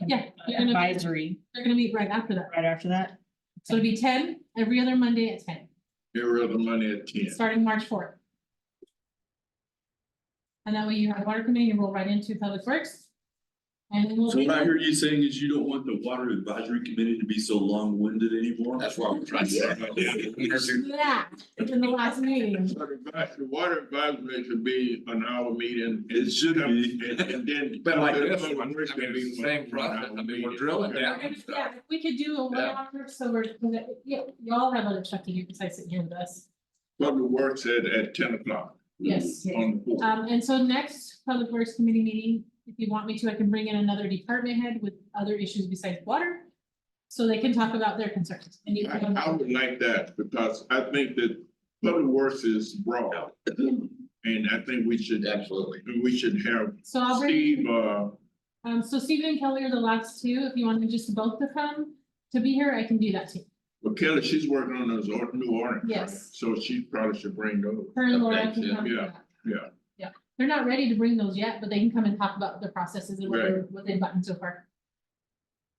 Yeah, you're gonna- advisory, They're gonna meet right after that, right after that. so it'll be 10 every other Monday at 10, Every other Monday at 10. starting March 4th. And that way you have water committee, you roll right into public works. And then we'll. So what I hear you saying is you don't want the water advisory committee to be so long-winded anymore? That's what I'm trying to say. That, in the last meeting. The water advisory should be an hour meeting. It should be. And then. But like the this public one, I mean, works can be it's the same 1 process. hour I mean, we're meeting. drilling Okay. down. Yeah, if we could do a 1 Yeah. hour, so we're, yeah, y'all have other stuff to do besides sitting here with us. Public works at 10 o'clock. Yes. On the 4th. And so next Public Works Committee meeting, if you want me to, I can bring in another department head with other issues besides water. So they can talk about their concerns and you I can. would like that because I think that public works is broad. And I think we should Absolutely. have So I'll bring, Steve, so Stephen and Kelly are the last two. If you want them just both to come to be here, I can do that too. well, Kelly, she's working on those new ordinance. Yes. So she probably should bring those. Her and Laura Updates, can come. to yeah, that. yeah. Yeah, they're not ready to bring those yet, but they can come and talk about the processes and what they've gotten so far.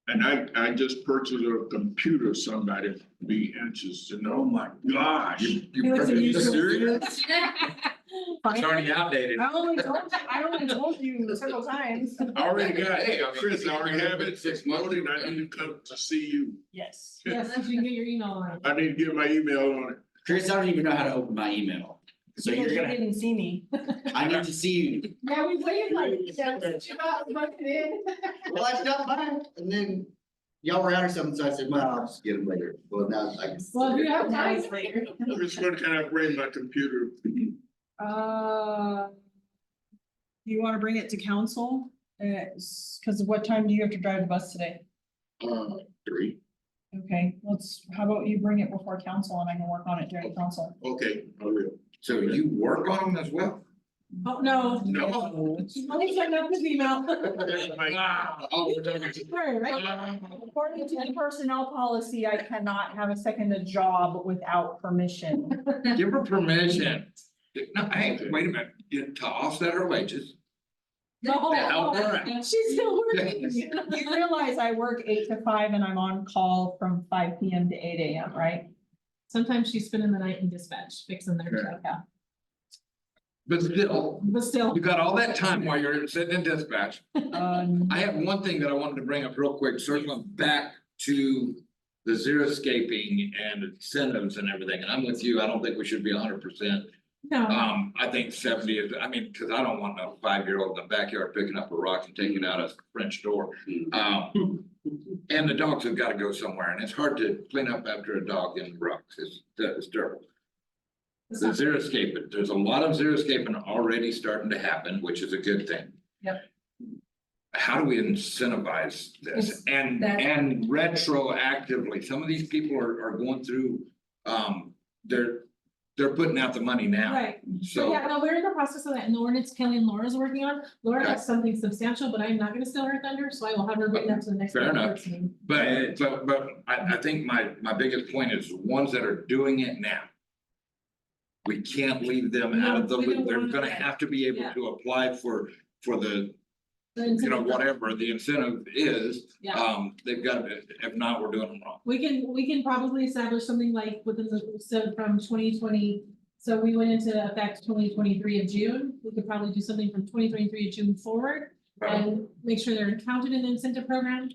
And I just purchased a computer, somebody be anxious to Oh know. my gosh. He was a You user. serious? It's already outdated. I only told you several times. I already got, Hey, I mean, Chris, I already have it, 6 months. loaded, I need to come to see you. Yes. Yes, you can get your email on it. I need to get my email on it. Chris, I don't even know how to open my email. So Because you're you gonna, didn't see me. I need to see you. Yeah, we waited like. Well, I stopped by and then y'all were out or something, so I said, well, I'll just get them later. Well, now I can. Well, if you have time. Chris, when can I bring my computer? Do you wanna bring it to council? Cause what time do you have to drive the bus today? 3. Okay, how about you bring it before council and I can work on it during council? Okay, I will. So you work on them as well? Oh, no. No. Let me send out this email. Oh, we're talking- According to the personnel policy, I cannot have a seconded job without permission. Give her permission. No, hey, wait a minute, to offset her wages. No, Help her out. she's still working. You realize I work 8 to 5 and I'm on call from 5 PM to 8 AM, right? Sometimes she's spending the night in dispatch fixing their truck out, But still, but still. you got all that time while you're sitting in dispatch. Um, I have one thing that I wanted to bring up real quick, circling back to the xeriscaping and incentives and everything, and I'm with you, I don't think we should be 100%. No, I think 70 is, I mean, cause I don't want no 5-year-old in the backyard picking up a rock and taking it out a French door. And the dogs have gotta go somewhere, and it's hard to clean up after a dog in rocks, it's terrible. it's The not- xeriscaping, there's a lot of xeriscaping already starting to happen, which is a good thing. Yep. How do we incentivize this It's and that- retroactively, some of these people are going through, they're putting out the money now, Right, so so. yeah, no, we're in the process of that, and the ordinance Kelly and Laura's working on, Laura has something substantial, but I'm not gonna steal her thunder, so I will have her bring that to the next. Fair enough. board meeting. But I think my biggest point is the ones that are doing it now. We can't leave them out of the No, we loop, don't they're want gonna that. have to be able Yeah. to apply for the, The you know, incentive- whatever the incentive is. Yeah. They've got to, if not, we're doing them wrong. We can probably establish something like within the, so from 2020, so we went into effect 2023 of June. We could probably do something from 2023 of June forward. And make sure they're counted in the incentive program.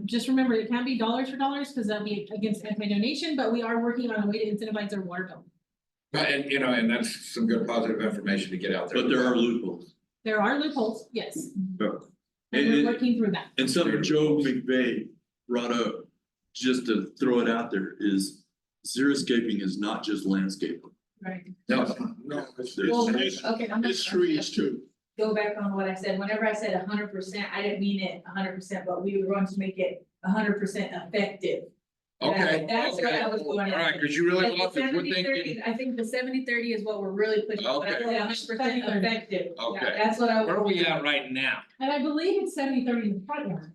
Just remember, it can't be dollars for dollars, because that'd be against anti-donation, but we are working on a way to incentivize their water bill. But, and, you know, and that's some good positive information to get out there. But there are loopholes. There are loopholes, yes, But- and we're And, working through that. and something Joe McVeigh brought up, just to throw it out there, is xeriscaping is not just landscaping. Right. No, No, it's, Well, it's, okay, I'm it's gonna trees too. go back on what I said. Whenever I said 100%, I didn't mean it 100%, but we were going to make it 100% effective. okay, That's what I was all going at. right, cause you really Like lost the it, we're 70-30, thinking, I think the 70-30 is what we're really pushing, but I Okay. said 100% effective. okay, That's what I. where are we at right now? And I believe it's 70-30 in the front yard.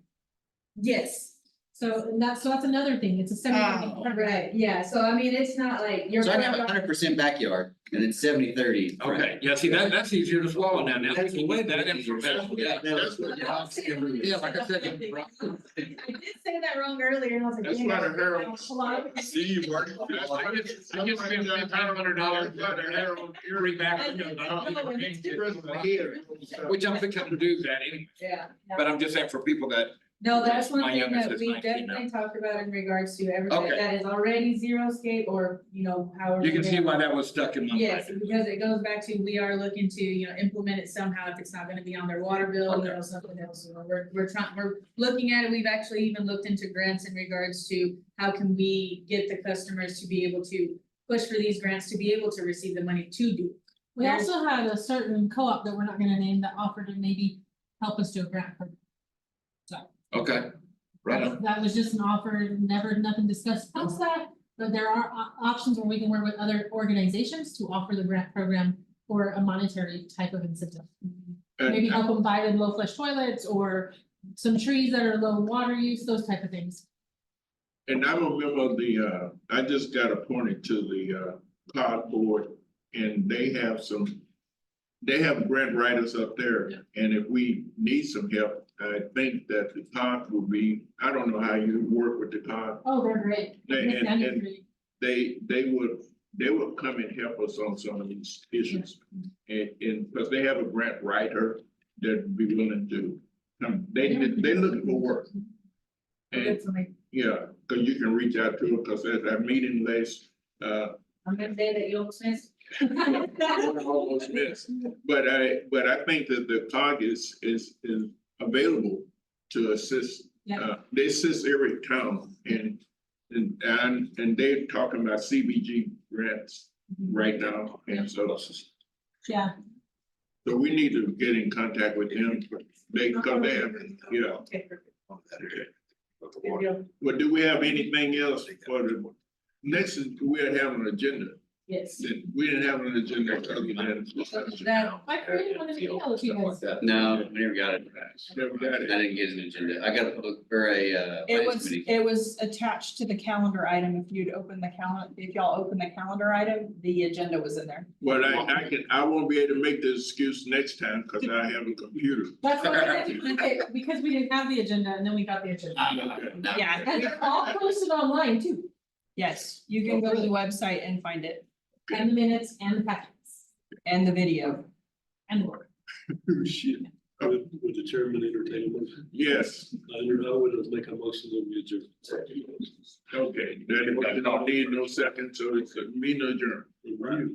Yes, So, and that's another thing, it's a 70-30 front yard. right, yeah, so I mean, it's not like you're. So I have 100% backyard and then 70-30. Okay, yeah, see, that's easier to swallow now, That's take away that easier. information, yeah. That's what, Yeah, like I said, I did say that wrong earlier, and I was like. that's "Dang, why the I- Herald. A lot of- See, Marty, That's why I just spent $500 by the Herald. Bring back, I didn't know, and it's good. President here. which I'm thinking to do that anyway, Yeah. but I'm just saying for people that, No, that's one My thing youngest that is we 19 now. definitely talked about in regards to everybody Okay. that is already xeriscape or, you know, however. you can see why that was stuck in my Yes, mind. because it goes back to, we are looking to, you know, implement it somehow if it's not gonna be on their water bill, you know, something else. So we're trying, we're looking at it. We've actually even looked into grants in regards to how can we get the customers to be able to push for these grants to be able to receive the money to do. We also had a certain co-op that we're not gonna name that offered to maybe help us do a grant program. Okay, right on. That was just an offer, never, nothing discussed past that, but there are options where we can work with other organizations to offer the grant program for a monetary type of incentive. Maybe help them buy them low flush toilets or some trees that are low water use, those type of things. And I remember I just got appointed to the COG board, and they have grant writers up there. And if we need some help, I think that the COG will be, I don't know how you work with the COG. Oh, they're great. They- and- Sandy's and- great. They would come and help us on some of these issues. And because they have a grant writer that'd be willing to, they looking for work. And Good for me. yeah, because you can reach out to them, because at that meeting list, I'm gonna say that you'll miss. almost missed. But I think that the COG is available to assist. Yeah. They assist every town and they're talking about CBG grants right now. And so Yeah, we need to get in contact with them. They come there, yeah. Okay, perfect. But do we have anything else for the next, we'll have an agenda. Yes. We didn't have an agenda other than. That, I created one in the email to you guys. No, we never got it. Never got I it. didn't get an agenda. I got a book for a finance committee. It was attached to the calendar item. If you'd open the calendar, if y'all open the calendar item, the agenda was in there. Well, I won't be able to make the excuse next time because I have a computer. That's what I did, okay, because we didn't have the agenda and then we got the agenda. No. Yeah. And they're all posted online too, Yes, you can go to the website and find it and the minutes and the packets and the video. and the work. Oh, shit. Would the chairman entertain a motion? Yes, I would make a motion that we adjourn. okay, then you don't need no second, so it's a meeting adjourned. Right.